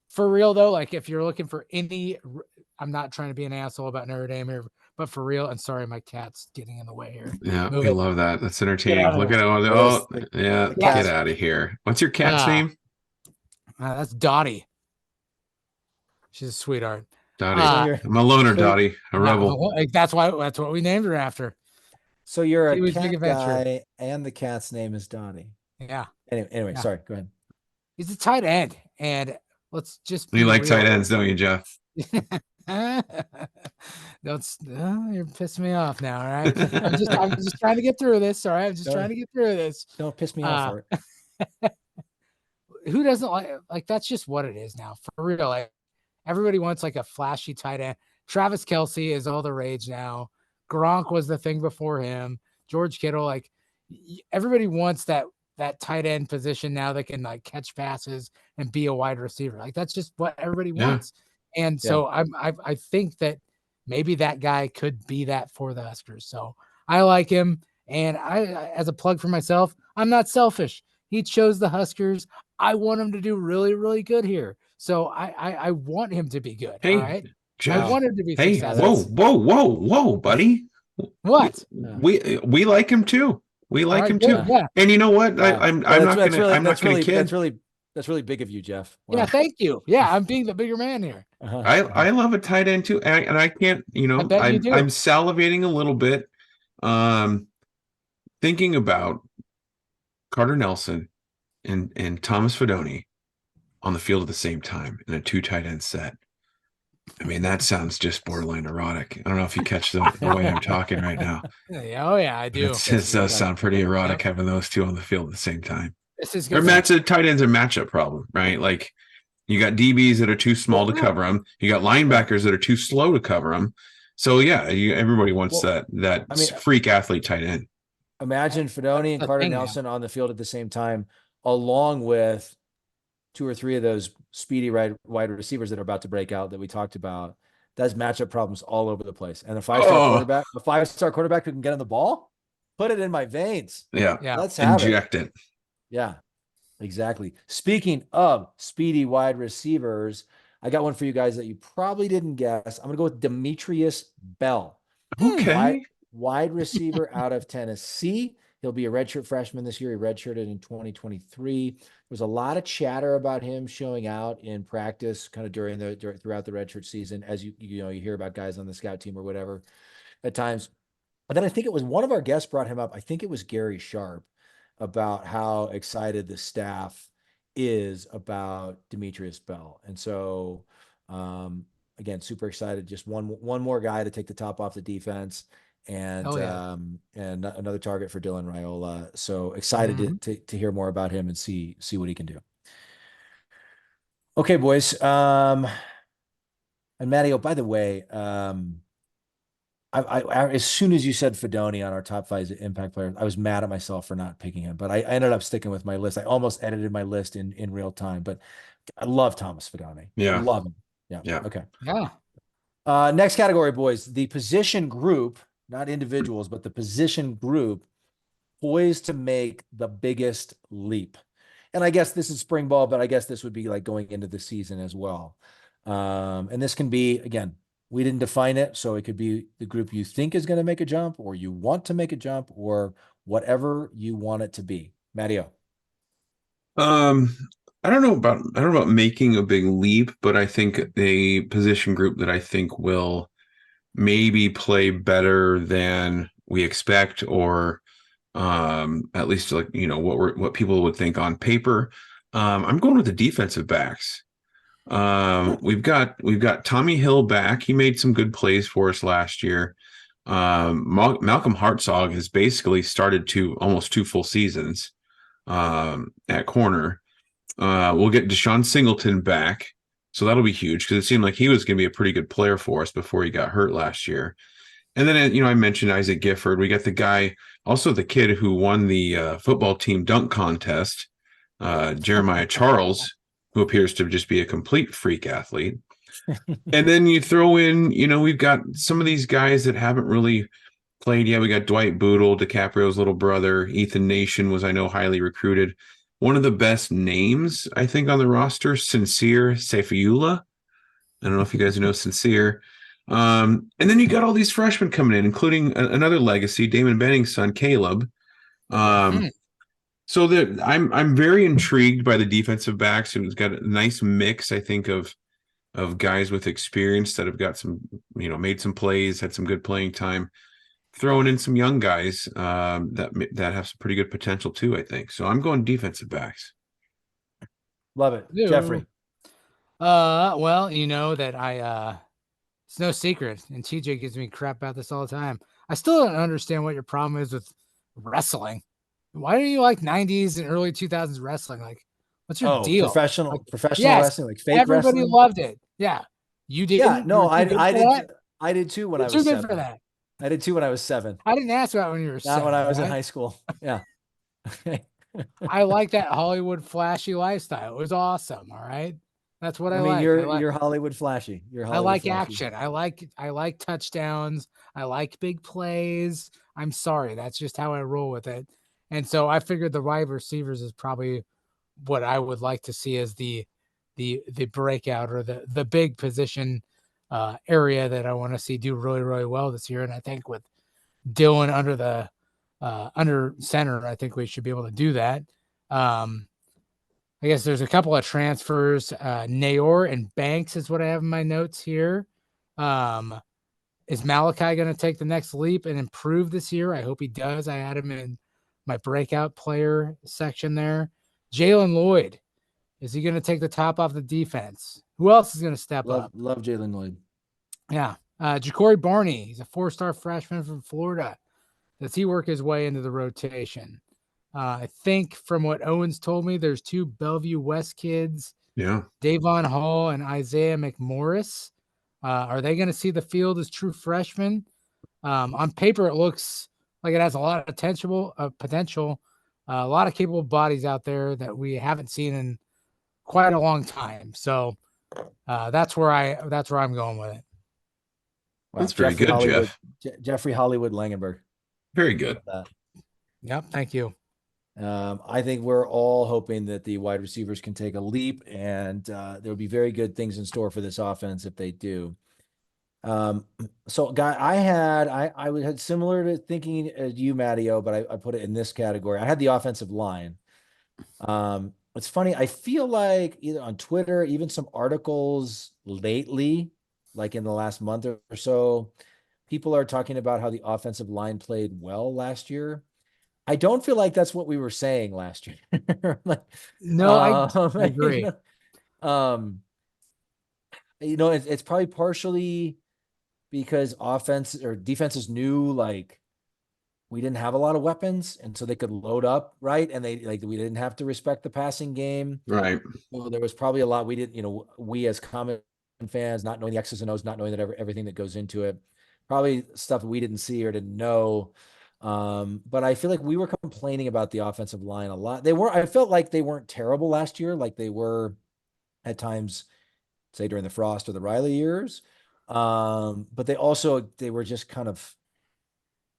For real though, like if you're looking for I'm not trying to be an asshole about Notre Dame here, but for real, and sorry, my cat's getting in the way here. Yeah, we love that. That's entertaining. Look at it. Get out of here. What's your cat's name? That's Dottie. She's a sweetheart. Dottie. I'm a loner, Dottie. A rebel. That's what we named her after. So you're a cat guy, and the cat's name is Dottie. Yeah. Anyway, sorry. Go ahead. He's a tight end, and let's just. You like tight ends, don't you, Jeff? You're pissing me off now. All right. I'm just trying to get through this. All right. I'm just trying to get through this. Don't piss me off for it. Who doesn't like that's just what it is now for real. Like everybody wants like a flashy tight end. Travis Kelce is all the rage now. Gronk was the thing before him. George Kittle, like everybody wants that tight end position now that can like catch passes and be a wide receiver. Like that's just what everybody wants. And so I think that maybe that guy could be that for the Huskers. So I like him. And I as a plug for myself, I'm not selfish. He chose the Huskers. I want him to do really, really good here. So I want him to be good. Hey, all right. Jeff, I want him to be successful. Whoa, buddy. What? We like him too. We like him too. Yeah. And you know what? I'm not gonna kid. That's really big of you, Jeff. Wow. Yeah, thank you. Yeah, I'm being the bigger man here. I love a tight end too, and I can't. I'm salivating a little bit, thinking about Carter Nelson and Thomas Fidone on the field at the same time in a 2 tight end set. I mean, that sounds just borderline erotic. I don't know if you catch the way I'm talking right now. Oh yeah, I do. It does sound pretty erotic having those two on the field at the same time. This is good. Tight end's a matchup problem, right? Like you got DBs that are too small to cover them. You got linebackers that are too slow to cover them. So yeah, everybody wants that freak athlete tight end. Imagine Fidone and Carter Nelson on the field at the same time, along with 2 or 3 of those speedy wide receivers that are about to break out that we talked about. That's matchup problems all over the place. And a 5-star quarterback who can get on the ball, put it in my veins. Yeah. Let's have inject it. Yeah, exactly. Speaking of speedy wide receivers, I got one for you guys that you probably didn't guess. I'm going to go with Demetrius Bell. Okay. Wide receiver out of Tennessee. He'll be a redshirt freshman this year. He redshirted in 2023. There's a lot of chatter about him showing out in practice kind of throughout the redshirt season, as you hear about guys on the scout team or whatever at times. But then I think it was one of our guests brought him up. I think it was Gary Sharp, about how excited the staff is about Demetrius Bell. And so again, super excited. Just one more guy to take the top off the defense, and and another target for Dylan Raiola. So excited to hear more about him and see what he can do. Okay, boys. And Matteo, by the way, I as soon as you said Fedoni on our top 5 impact players, I was mad at myself for not picking him, but I ended up sticking with my list. I almost edited my list in real time, but I love Thomas Fedoni. Yeah. Love him. Yeah. Yeah. Okay. Yeah. Next category, boys, the position group, not individuals, but the position group poised to make the biggest leap. And I guess this is spring ball, but I guess this would be like going into the season as well. And this can be, again, we didn't define it, so it could be the group you think is going to make a jump, or you want to make a jump, or whatever you want it to be. Matteo. I don't know about making a big leap, but I think a position group that I think will maybe play better than we expect, or at least like, you know, what people would think on paper. I'm going with the defensive backs. We've got Tommy Hill back. He made some good plays for us last year. Malcolm Hartzog has basically started almost 2 full seasons at corner. We'll get Deshaun Singleton back, so that'll be huge because it seemed like he was going to be a pretty good player for us before he got hurt last year. And then, you know, I mentioned Isaac Gifford. We got the guy, also the kid who won the football team dunk contest, Jeremiah Charles, who appears to just be a complete freak athlete. And then you throw in, you know, we've got some of these guys that haven't really played yet. We got Dwight Boodle, DiCaprio's little brother. Ethan Nation was, I know, highly recruited. One of the best names, I think, on the roster, Sincere Sefayula. I don't know if you guys know Sincere. And then you got all these freshmen coming in, including another legacy, Damon Benning's son, Caleb. So that I'm very intrigued by the defensive backs, and it's got a nice mix, I think, of guys with experience that have got some, you know, made some plays, had some good playing time, throwing in some young guys that have some pretty good potential too, I think. So I'm going defensive backs. Love it. Jeffrey. Well, you know that it's no secret, and TJ gives me crap about this all the time. I still don't understand what your problem is with wrestling. Why do you like 90s and early 2000s wrestling? Like, what's your deal? Professional yes, wrestling, like fake everybody wrestling? loved it. Yeah. You did. Yeah, no, I did too when I was 7. For that. I did too when I was 7. I didn't ask about when you were Not 7. when I was in high school. Yeah. I like that Hollywood flashy lifestyle. It was awesome. All right. That's what I mean, like. You're Hollywood flashy. I like action. I like touchdowns. I like big plays. I'm sorry. That's just how I roll with it. And so I figured the wide receivers is probably what I would like to see as the breakout, or the big position area that I want to see do really, really well this year. And I think with Dylan under center, I think we should be able to do that. I guess there's a couple of transfers. Nayor and Banks is what I have in my notes here. Is Malachi going to take the next leap and improve this year? I hope he does. I had him in my breakout player section there. Jalen Lloyd, is he going to take the top off the defense? Who else is going to step up? Love Jalen Lloyd. Yeah. Ja'Cory Barney, he's a 4-star freshman from Florida. Does he work his way into the rotation? I think from what Owens told me, there's 2 Bellevue West kids. Yeah. Davon Hall and Isaiah McMorris. Are they going to see the field as true freshmen? On paper, it looks like it has a lot of potential, a lot of capable bodies out there that we haven't seen in quite a long time. So that's where I'm going with it. Wow. That's very good, Jeff. Jeffrey Hollywood Langenberg. Very good. Yep. Thank you. I think we're all hoping that the wide receivers can take a leap, and there'll be very good things in store for this offense if they do. So, guy, I had similar to thinking as you, Matteo, but I put it in this category. I had the offensive line. It's funny. I feel like either on Twitter, even some articles lately, like in the last month or so, people are talking about how the offensive line played well last year. I don't feel like that's what we were saying last year. No, I agree. it's probably partially because offense or defense is new. Like we didn't have a lot of weapons, and so they could load up, right? And we didn't have to respect the passing game. Right. Well, there was probably a lot we didn't, we as common fans, not knowing the X's and O's, not knowing that everything that goes into it, probably stuff we didn't see or didn't know. But I feel like we were complaining about the offensive line a lot. I felt like they weren't terrible last year, like they were at times, say during the Frost or the Riley years. But they were just kind of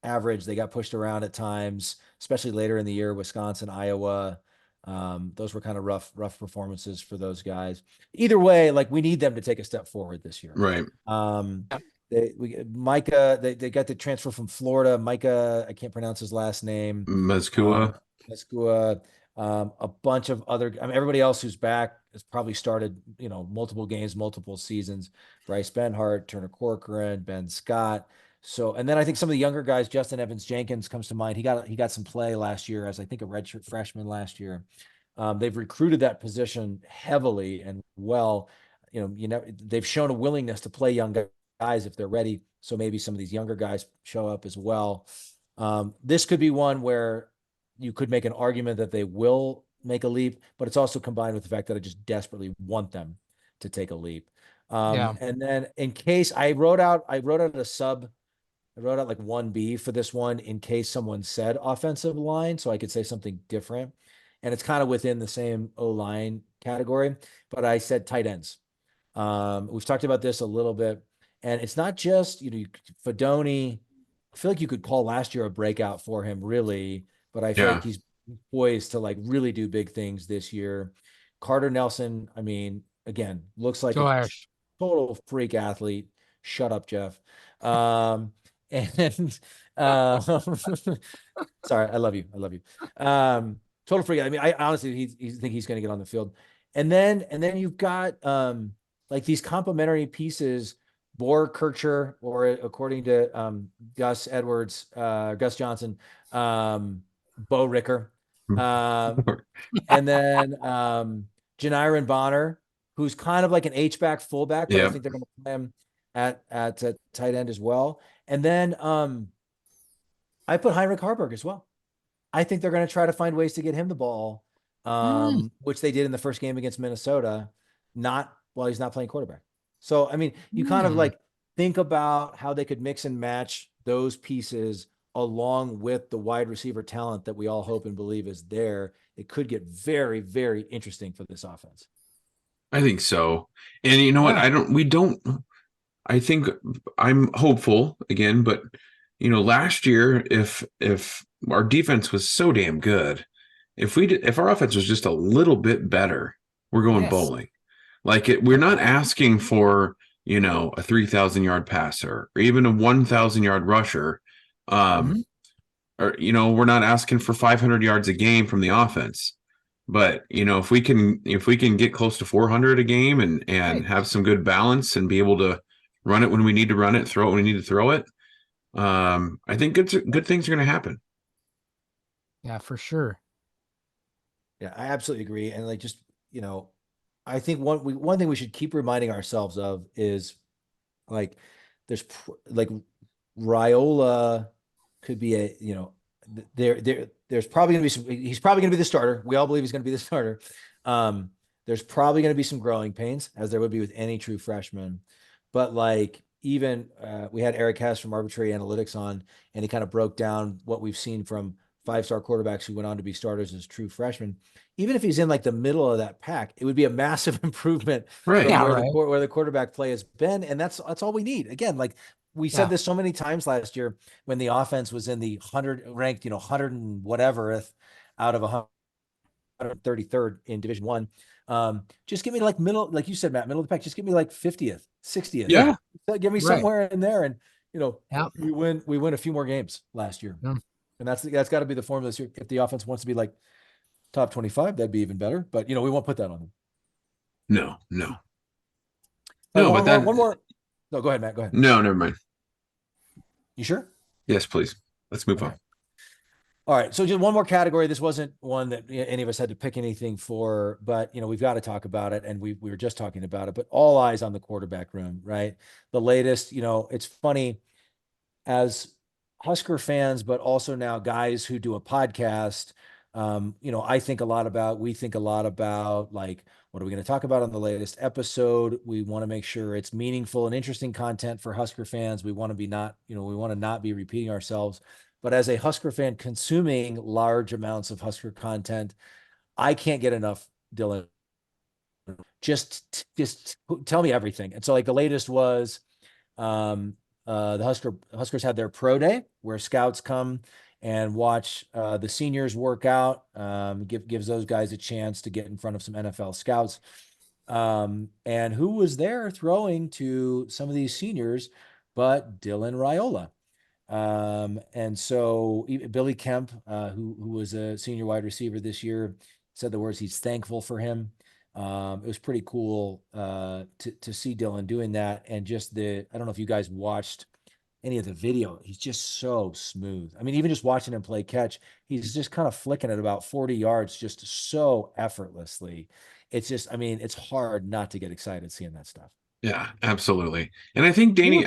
average. They got pushed around at times, especially later in the year, Wisconsin, Iowa. Those were kind of rough performances for those guys. Either way, like we need them to take a step forward this year. Right. Micah, they got the transfer from Florida. Micah, I can't pronounce his last name. Mezcua. A bunch of other, everybody else who's back has probably started, multiple games, multiple seasons. Bryce Benhart, Turner Corcoran, Ben Scott. So, and then I think some of the younger guys, Justin Evans Jenkins comes to mind. He got some play last year as I think a redshirt freshman last year. They've recruited that position heavily and well. They've shown a willingness to play young guys if they're ready. So maybe some of these younger guys show up as well. This could be one where you could make an argument that they will make a leap, but it's also combined with the fact that I just desperately want them to take a leap. And then in case I wrote out like 1B for this one in case someone said offensive line, so I could say something different. And it's kind of within the same O-line category, but I said tight ends. We've talked about this a little bit, and it's not just, Fedoni. I feel like you could call last year a breakout for him, really, but I feel like he's poised to like really do big things this year. Carter Nelson, I mean, again, looks like a total freak athlete. Shut up, Jeff. And sorry, I love you. Total freak. I mean, I honestly think he's going to get on the field. And then you've got like these complementary pieces, Bohr Kircher, or according to Gus Johnson, Bo Ricker, and then Janiron Bonner, who's kind of like an H-back fullback, but I think they're going to play him at tight end as well. And then I put Heinrich Harburg as well. I think they're going to try to find ways to get him the ball, which they did in the first game against Minnesota, not while he's not playing quarterback. So, I mean, you kind of like think about how they could mix and match those pieces along with the wide receiver talent that we all hope and believe is there. It could get very, very interesting for this offense. I think so. And you know what? I think I'm hopeful again, but last year, if our defense was so damn good, if our offense was just a little bit better, we're going bowling. Like we're not asking for, a 3,000-yard passer or even a 1,000-yard rusher. Or, we're not asking for 500 yards a game from the offense. But, if we can get close to 400 a game and have some good balance and be able to run it when we need to run it, throw it when we need to throw it, I think good things are going to happen. Yeah, for sure. Yeah, I absolutely agree. And like, just, I think one thing we should keep reminding ourselves of is like, there's like Raiola could be there's probably going to be he's probably going to be the starter. We all believe he's going to be the starter. There's probably going to be some growing pains, as there would be with any true freshman. But like, even we had Eric Hess from Arbitrary Analytics on, and he kind of broke down what we've seen from 5-star quarterbacks who went on to be starters as true freshmen. Even if he's in like the middle of that pack, it would be a massive improvement from where the quarterback play has been. And that's all we need. Again, like we said this so many times last year when the offense was in the 100 ranked, 100 and whatever out of 133rd in Division I. Just give me like middle, like you said, Matt, middle of the pack. Just give me like 50th, 60th. Yeah. Give me somewhere in there. And, we win a few more games last year. Yeah. And that's got to be the formula this year. If the offense wants to be like top 25, that'd be even better. But, we won't put that on them. No. One more. No, go ahead, Matt. Go ahead. No, never mind. You sure? Yes, please. Let's move on. All right. So just one more category. This wasn't one that any of us had to pick anything for, but we've got to talk about it. And we were just talking about it, but all eyes on the quarterback room, right? The latest, it's funny as Husker fans, but also now guys who do a podcast. We think a lot about like, what are we going to talk about on the latest episode? We want to make sure it's meaningful and interesting content for Husker fans. We want to not be repeating ourselves. But as a Husker fan consuming large amounts of Husker content, I can't get enough, Dylan. Just tell me everything. And so like the latest was the Huskers had their pro day where scouts come and watch the seniors work out. Gives those guys a chance to get in front of some NFL scouts. And who was there throwing to some of these seniors but Dylan Raiola? And so Billy Kemp, who was a senior wide receiver this year, said the words, he's thankful for him. It was pretty cool to see Dylan doing that. And just I don't know if you guys watched any of the video. He's just so smooth. I mean, even just watching him play catch, he's just kind of flicking it about 40 yards, just so effortlessly. It's hard not to get excited seeing that stuff. Yeah, absolutely. And I think Danny,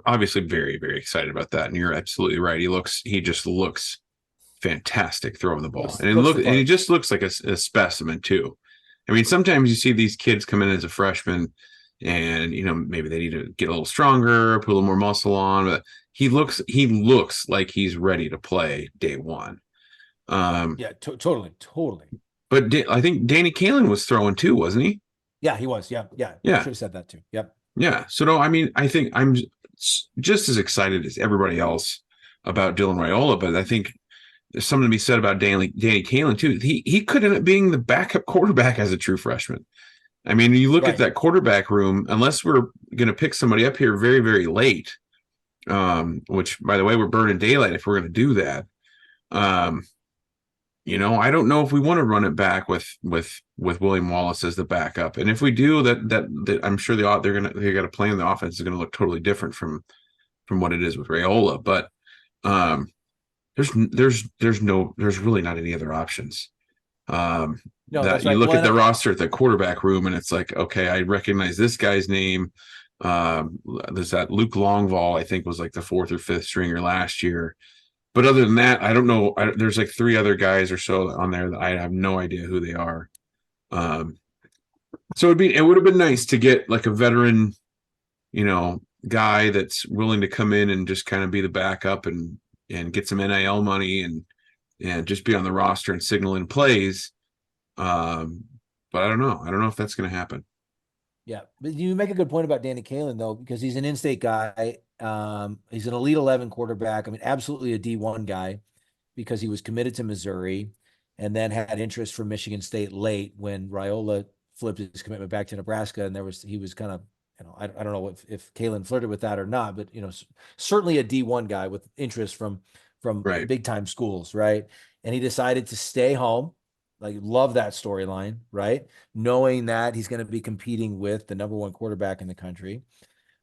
obviously very, very excited about that. And you're absolutely right. He just looks fantastic throwing the ball. And he just looks like a specimen too. I mean, sometimes you see these kids come in as a freshman and, maybe they need to get a little stronger, put a little more muscle on, but he looks like he's ready to play day one. Totally. But I think Danny Kaelin was throwing too, wasn't he? Yeah, he was. Yeah. I should have said that too. Yep. Yeah. So no, I mean, I think I'm just as excited as everybody else about Dylan Raiola, but I think there's something to be said about Danny Kaelin too. He could end up being the backup quarterback as a true freshman. I mean, you look at that quarterback room, unless we're going to pick somebody up here very, very late, which by the way, we're burning daylight if we're going to do that. I don't know if we want to run it back with William Wallace as the backup, and if we do, that I'm sure they got a plan. The offense is going to look totally different from what it is with Raiola. But there's really not any other options. No, that you look at the roster at the quarterback room, and it's like, okay, I recognize this guy's name. There's that Luke Longvall, I think was like the 4th or 5th stringer last year. But other than that, I don't know. There's like 3 other guys or so on there that I have no idea who they are. So it would have been nice to get like a veteran, guy that's willing to come in and just kind of be the backup and get some NIL money and just be on the roster and signal in plays. But I don't know. I don't know if that's going to happen. Yeah, but you make a good point about Danny Kaelin though, because he's an in-state guy. He's an Elite 11 quarterback. I mean, absolutely a D1 guy because he was committed to Missouri and then had interest from Michigan State late when Raiola flipped his commitment back to Nebraska. And he was kind of, I don't know if Kaelin flirted with that or not, but, certainly a D1 guy with interest from big time schools. Right. And he decided to stay home. Like, love that storyline, right? Knowing that he's going to be competing with the number 1 quarterback in the country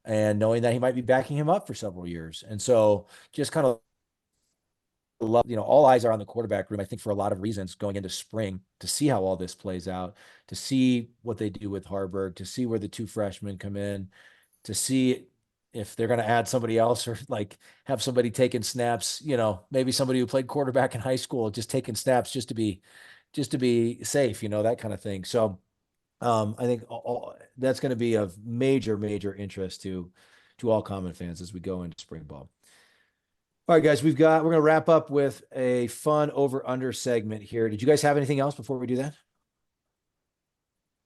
and knowing that he might be backing him up for several years. And so just kind of love, all eyes are on the quarterback room, I think, for a lot of reasons going into spring to see how all this plays out, to see what they do with Harburg, to see where the 2 freshmen come in, to see if they're going to add somebody else or like have somebody taking snaps, maybe somebody who played quarterback in high school, just taking snaps just to be safe, that kind of thing. So I think that's going to be of major, major interest to all Common fans as we go into spring ball. All right, guys, we're going to wrap up with a fun over-under segment here. Did you guys have anything else before we do that?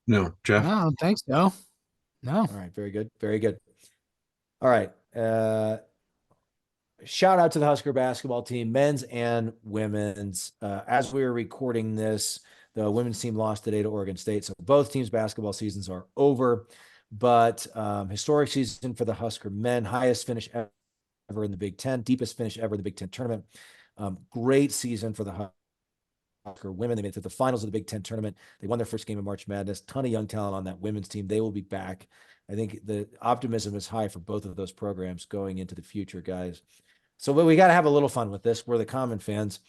No, Jeff? No, I don't think so. No. All right, very good. Very good. All right. Shout out to the Husker basketball team, men's and women's. As we were recording this, the women's team lost today to Oregon State. So both teams' basketball seasons are over. But historic season for the Husker men, highest finish ever in the Big Ten, deepest finish ever in the Big Ten tournament. Great season for the Husker women. They made it to the finals of the Big Ten tournament. They won their first game of March Madness. Ton of young talent on that women's team. They will be back. I think the optimism is high for both of those programs going into the future, guys. So we got to have a little fun with this. We're the common fans.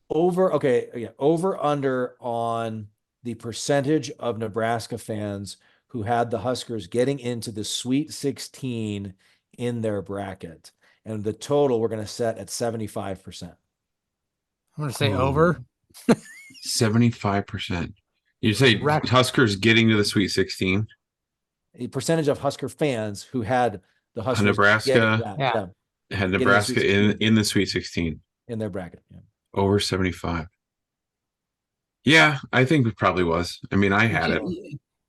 Over under on the percentage of Nebraska fans who had the Huskers getting into the Sweet 16 in their bracket. And the total we're going to set at 75%. I'm going to say over. 75%. You say Huskers getting to the Sweet 16? A percentage of Husker fans who had the Huskers Nebraska had Nebraska in the Sweet 16 in their bracket. Yeah. Over 75. Yeah, I think it probably was. I mean, I had it.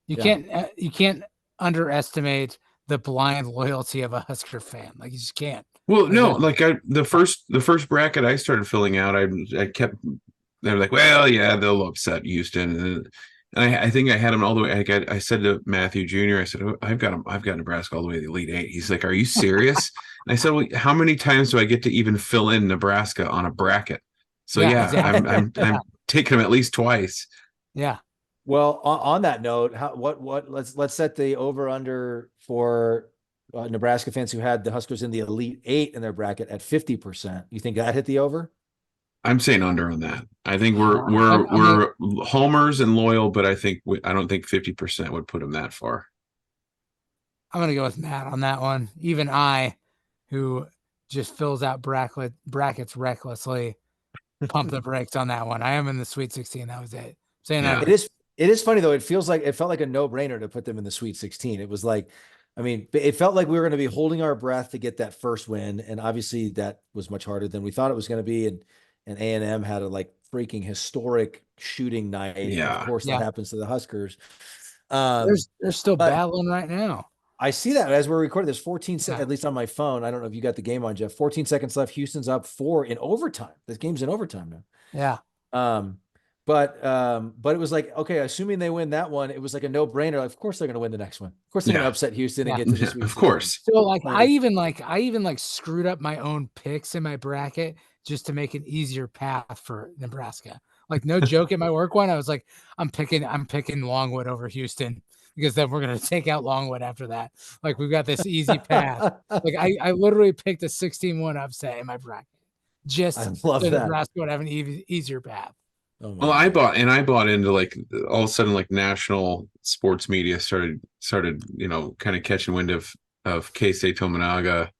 You can't underestimate the blind loyalty of a Husker fan. Like, you just can't. Well, no, like the first bracket I started filling out, I kept, they were like, well, yeah, they'll upset Houston, and I think I had them all the way. I said to Matthew Jr., I said, I've got Nebraska all the way to the Elite Eight. He's like, are you serious? And I said, well, how many times do I get to even fill in Nebraska on a bracket? So exactly. I'm taking them at least twice. Yeah. Well, on that note, let's set the over under for Nebraska fans who had the Huskers in the Elite Eight in their bracket at 50%. You think that hit the over? I'm saying under on that. I think we're homers and loyal, but I don't think 50% would put them that far. I'm going to go with Matt on that one. Even I, who just fills out brackets recklessly, pump the brakes on that one. I am in the Sweet 16. That was it. Saying that. It is funny though. It felt like a no-brainer to put them in the Sweet 16. It was like, I mean, it felt like we were going to be holding our breath to get that first win, and obviously that was much harder than we thought it was going to be. And A&M had a freaking historic shooting night. Yeah, of course that happens to the Huskers. They're still battling right now. I see that as we're recording. There's 14 seconds, at least on my phone. I don't know if you got the game on, Jeff. 14 seconds left. Houston's up 4 in overtime. This game's in overtime now. Yeah. But it was like, okay, assuming they win that one, it was like a no-brainer. Like, of course they're going to win the next one. Of course they're going to upset Houston and get to the Sweet 16. Of course. So I even screwed up my own picks in my bracket just to make an easier path for Nebraska. Like, no joke, at my work one, I was like, I'm picking Longwood over Houston, because then we're going to take out Longwood after that. Like, we've got this easy path. Like, I literally picked a 16-1 upset in my bracket just so Nebraska would have an easier path. Oh, well, I bought into all of a sudden national sports media started kind of catching wind of K-State Tominaga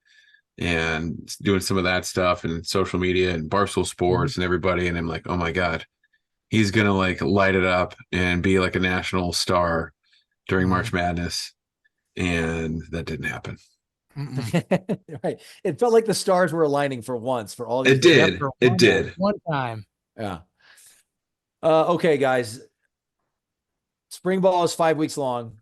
and doing some of that stuff, and social media and Barstool Sports and everybody, and I'm like, oh my God, he's gonna light it up and be like a national star during March Madness, and that didn't happen. Right. It felt like the stars were aligning for once for all these. It did. One time. Yeah. Okay, guys. Spring ball is 5 weeks long.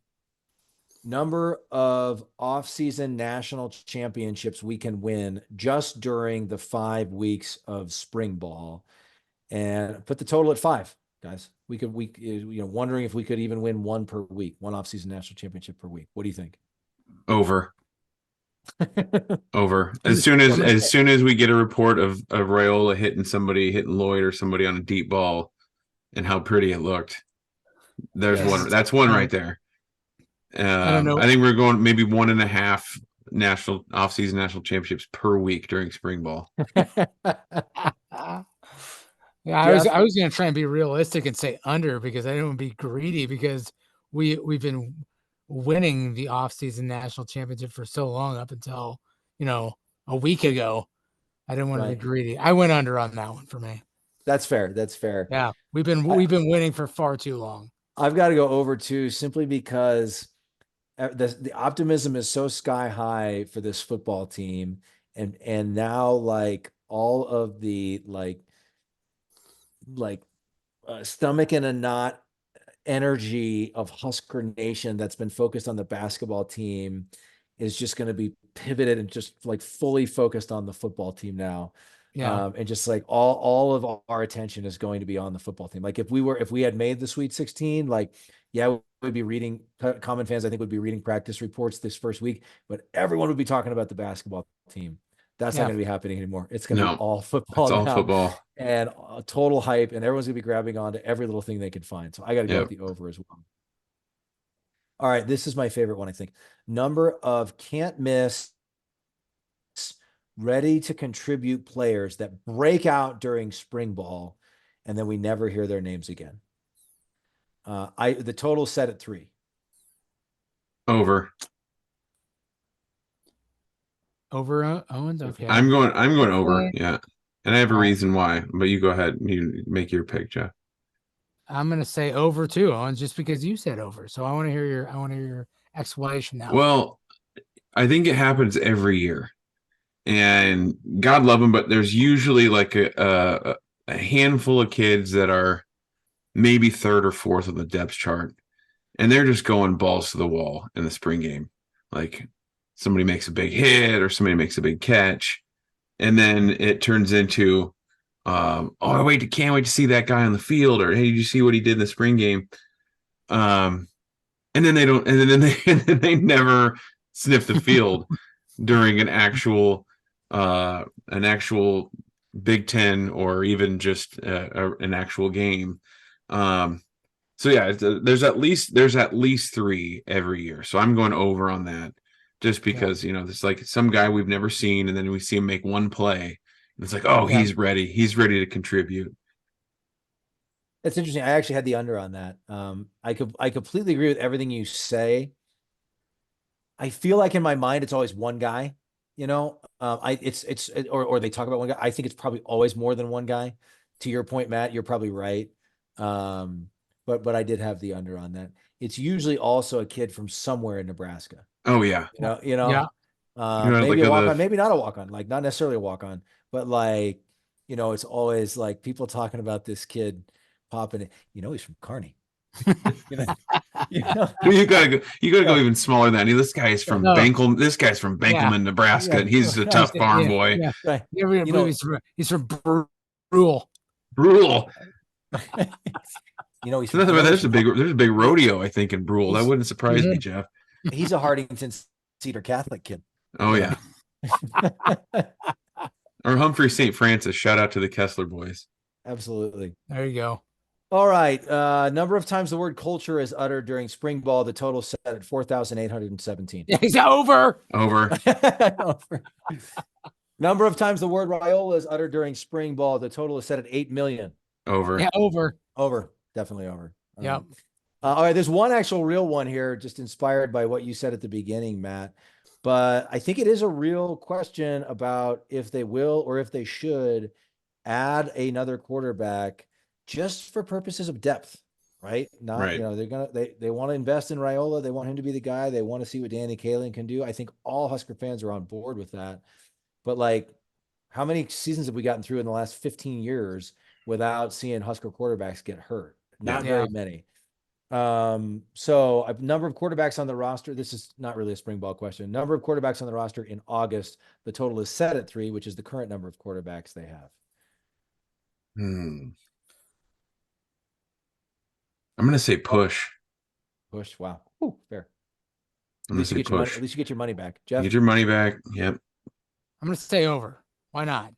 Number of off-season national championships we can win just during the 5 weeks of spring ball, and put the total at 5, guys. We wondering if we could even win one per week, one off-season national championship per week. What do you think? Over. Over. As soon as we get a report of Raiola hitting Lloyd or somebody on a deep ball, and how pretty it looked, there's one. That's one right there. I don't know. I think we're going maybe 1.5 off-season national championships per week during spring ball. I was going to try and be realistic and say under, because I didn't want to be greedy, because we've been winning the off-season national championship for so long, up until a week ago. I didn't want to be greedy. I went under on that one for me. That's fair. Yeah, we've been winning for far too long. I've got to go over too, simply because the optimism is so sky high for this football team, and now all of the stomach in a knot energy of Husker Nation that's been focused on the basketball team is just going to be pivoted and just fully focused on the football team now. Yeah. And just all of our attention is going to be on the football team. If we had made the Sweet 16, we'd be reading, common fans, I think, would be reading practice reports this first week, but everyone would be talking about the basketball team. That's not going to be happening anymore. It's going to be all football. It's all football and total hype, and everyone's going to be grabbing onto every little thing they can find. So I got to go with the over as well. All right. This is my favorite one, I think. Number of can't miss ready to contribute players that break out during spring ball, and then we never hear their names again. The total set at 3. Over. Over, Owens. Okay. I'm going over. Yeah, and I have a All right. reason why. But you go ahead. You make your pick, Jeff. I'm gonna say over too, Owens, just because you said over. So I want to hear your explanation now. Well, I think it happens every year, and God love them, but there's usually like a handful of kids that are maybe third or fourth on the depth chart, and they're just going balls to the wall in the spring game. Like somebody makes a big hit or somebody makes a big catch, and then it turns into, can't wait to see that guy on the field, or hey, did you see what he did in the spring game? And then they don't, and then they never sniff the field during an actual Big Ten or even just an actual game. So yeah, there's at least 3 every year. So I'm going over on that, just because it's like some guy we've never seen, and then we see him make one play, and it's like, he's ready to contribute. That's interesting. I actually had the under on that. I completely agree with everything you say. I feel like in my mind it's always one guy. Or they talk about one guy. I think it's probably always more than one guy. To your point, Matt, you're probably right. But I did have the under on that. It's usually also a kid from somewhere in Nebraska. Oh yeah. Yeah. Maybe a walk-on, maybe not a walk-on, like not necessarily a walk-on, but like, it's always like people talking about this kid popping it. He's from Kearney. You gotta go even smaller than this guy is from Benkel. This guy's from Benkelman, Nebraska, and he's a tough farm boy. Yeah. Right. He's from Brule. There's a big rodeo, I think, in Brule. That wouldn't surprise me, Jeff. He's a Hardington Cedar Catholic kid. Oh yeah. Or Humphrey St. Francis. Shout out to the Kessler boys. Absolutely. There you go. All right. Number of times the word culture is uttered during spring ball. The total set at 4,817. Yeah, he's over. Over. Number of times the word Raiola is uttered during spring ball. The total is set at 8 million. Over. Yeah, over. Over. Definitely over. Yeah. All right. There's one actual real one here, just inspired by what you said at the beginning, Matt. But I think it is a real question about if they will or if they should add another quarterback just for purposes of depth, right? They want to invest in Raiola. They want him to be the guy. They want to see what Danny Kaling can do. I think all Husker fans are on board with that. But like, how many seasons have we gotten through in the last 15 years without seeing Husker quarterbacks get hurt? Not very many. So a number of quarterbacks on the roster. This is not really a spring ball question. Number of quarterbacks on the roster in August. The total is set at 3, which is the current number of quarterbacks they have. I'm going to say push. Push. Wow. Ooh, fair. I'm going to say push. At least you get your money back. Jeff? Get your money back. Yep. I'm going to stay over. Why not?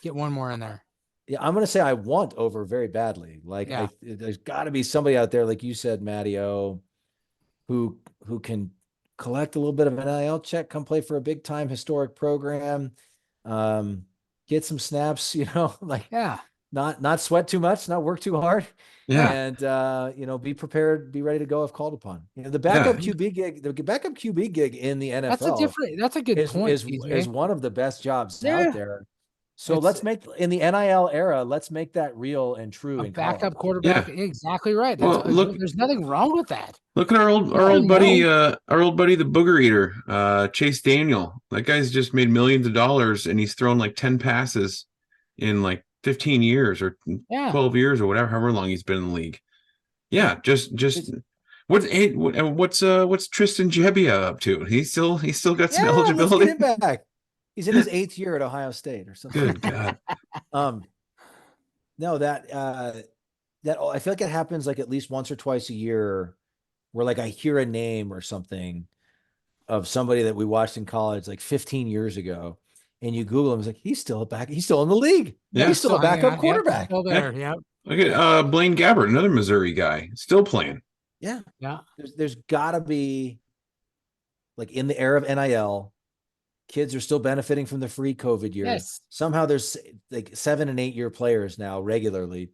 Get one more in there. Yeah, I'm going to say I want over very badly. Like, there's got to be somebody out there, like you said, Matty-O, who can collect a little bit of an NIL check, come play for a big-time historic program, get some snaps, not sweat too much, not work too hard. Yeah. And, be prepared, be ready to go if called upon. The backup QB gig in the NFL. That's a good point. Is one of the best jobs out there. So let's make in the NIL era, let's make that real and true. A backup quarterback. Yeah. Exactly right. There's nothing wrong with that. Look at our old buddy, the booger eater, Chase Daniel. That guy's just made millions of dollars, and he's thrown like 10 passes in like 15 years or 12 years or whatever, however long he's been in the league. Yeah, just what's Tristan Gebbia up to? He's still got some eligibility. Let's get him back. He's in his 8th year at Ohio State or something. Good God. No, that I feel like it happens like at least once or twice a year where like I hear a name or something of somebody that we watched in college like 15 years ago, and you Google him, it's like he's still in the league. Yeah. He's still a backup quarterback. Still there. Yeah. Look at Blaine Gabbert, another Missouri guy, still playing. Yeah. There's gotta be, like, in the era of NIL, Kids are still benefiting from the free COVID year. Yes. Somehow there's like 7 and 8 year players now regularly.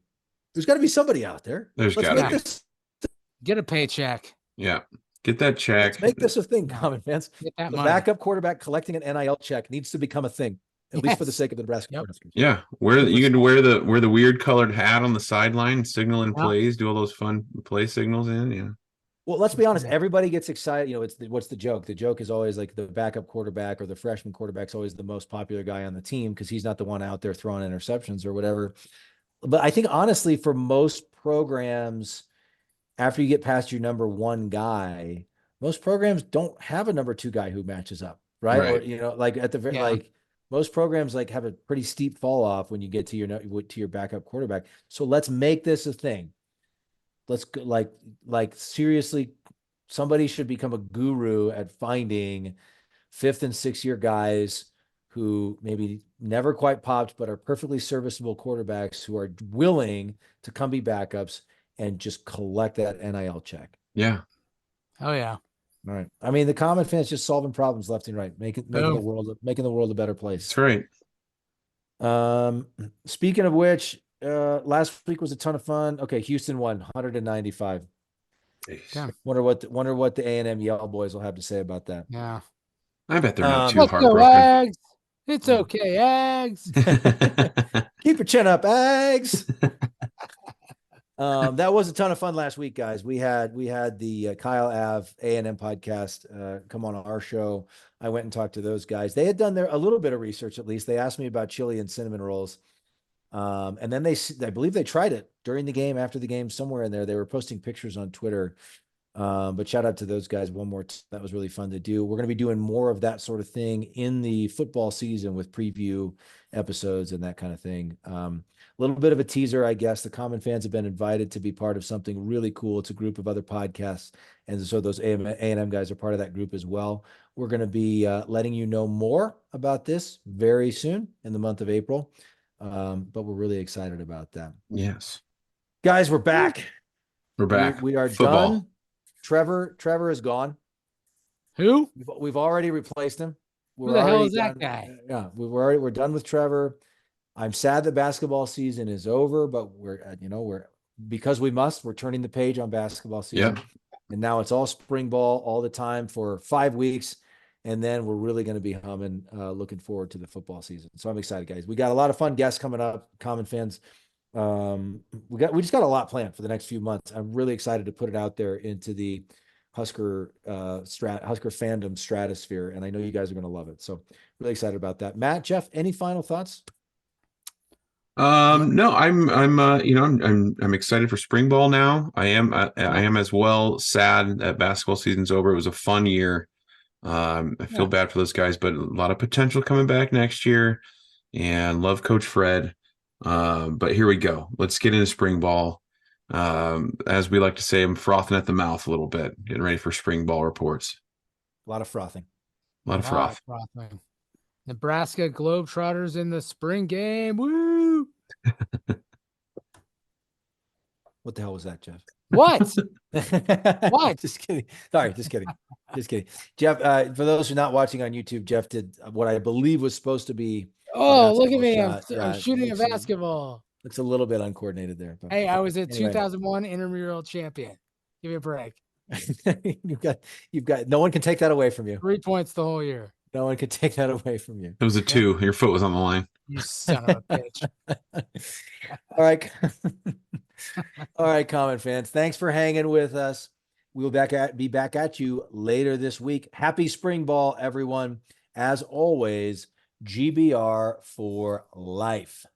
There's got to be somebody out there. There's got to be. Get a paycheck. Yeah. Get that check. Let's make this a thing, Common Fans. Get that the money. backup quarterback collecting an NIL check needs to become a thing, at least for the sake of the Nebraska Huskers. Yeah. You can wear the weird colored hat on the sideline, signaling plays, do all those fun play signals in. Yeah. Well, let's be honest. Everybody gets excited. What's the joke? The joke is always like the backup quarterback or the freshman quarterback's always the most popular guy on the team because he's not the one out there throwing interceptions or whatever. But I think honestly, for most programs, after you get past your number one guy, most programs don't have a number two guy who matches up, right? Or like at the like most programs like have a pretty steep fall off when you get to your backup quarterback. So let's make this a thing. Let's like seriously, somebody should become a guru at finding 5th and 6th year guys who maybe never quite popped, but are perfectly serviceable quarterbacks who are willing to come be backups and just collect that NIL check. Yeah. Oh yeah. All right. I mean, the Common Fans just solving problems left and right, making the world a better place. That's right. Speaking of which, last week was a ton of fun. Okay, Houston won 195. Yeah. Wonder what the A&M Yell boys will have to say about that. Yeah. I bet they're not too let's heartbroken. go, Ags. It's okay, Ags. Keep your chin up, Ags. That was a ton of fun last week, guys. We had the Kyle Ave A&M podcast come on our show. I went and talked to those guys. They had done a little bit of research, at least. They asked me about chili and cinnamon rolls. And then I believe they tried it during the game, after the game, somewhere in there. They were posting pictures on Twitter. But shout out to those guys one more time. That was really fun to do. We're going to be doing more of that sort of thing in the football season with preview episodes and that kind of thing. A little bit of a teaser, I guess. The Common Fans have been invited to be part of something really cool. It's a group of other podcasts. And so those A&M guys are part of that group as well. We're going to be letting you know more about this very soon in the month of April. But we're really excited about that. Yes. Guys, we're back. We're back. We are Football. done. Trevor is gone. Who? We've already replaced him. Who the hell is that guy? Yeah, we're done with Trevor. I'm sad that basketball season is over, but we're because we're turning the page on basketball season. Yep. And now it's all spring ball all the time for 5 weeks. And then we're really going to be humming, looking forward to the football season. So I'm excited, guys. We got a lot of fun guests coming up, Common Fans. We just got a lot planned for the next few months. I'm really excited to put it out there into the Husker fandom stratosphere, and I know you guys are going to love it. So really excited about that. Matt, Jeff, any final thoughts? No, I'm excited for spring ball now. I am as well sad that basketball season's over. It was a fun year. I feel bad for those guys, but a lot of potential coming back next year, and love Coach Fred. But here we go. Let's get into spring ball. As we like to say, I'm frothing at the mouth a little bit, getting ready for spring ball reports. A lot of frothing. A lot of froth. Frothing. Nebraska Globetrotters in the spring game. Woo! What the hell was that, Jeff? What? What? Just kidding. Sorry, just kidding. Just kidding. Jeff, for those who are not watching on YouTube, Jeff did what I believe was supposed to be. Oh, look at me. I'm shooting a basketball. Looks a little bit uncoordinated there. But hey, I was a 2001 intramural champion. Give me a break. You've got no one can take that away from you. 3 points the whole year. No one can take that away from you. It was a 2. Your foot was on the line. You son of a bitch. All right. All right, Common Fans. Thanks for hanging with us. We'll be back at you later this week. Happy spring ball, everyone. As always, GBR for life.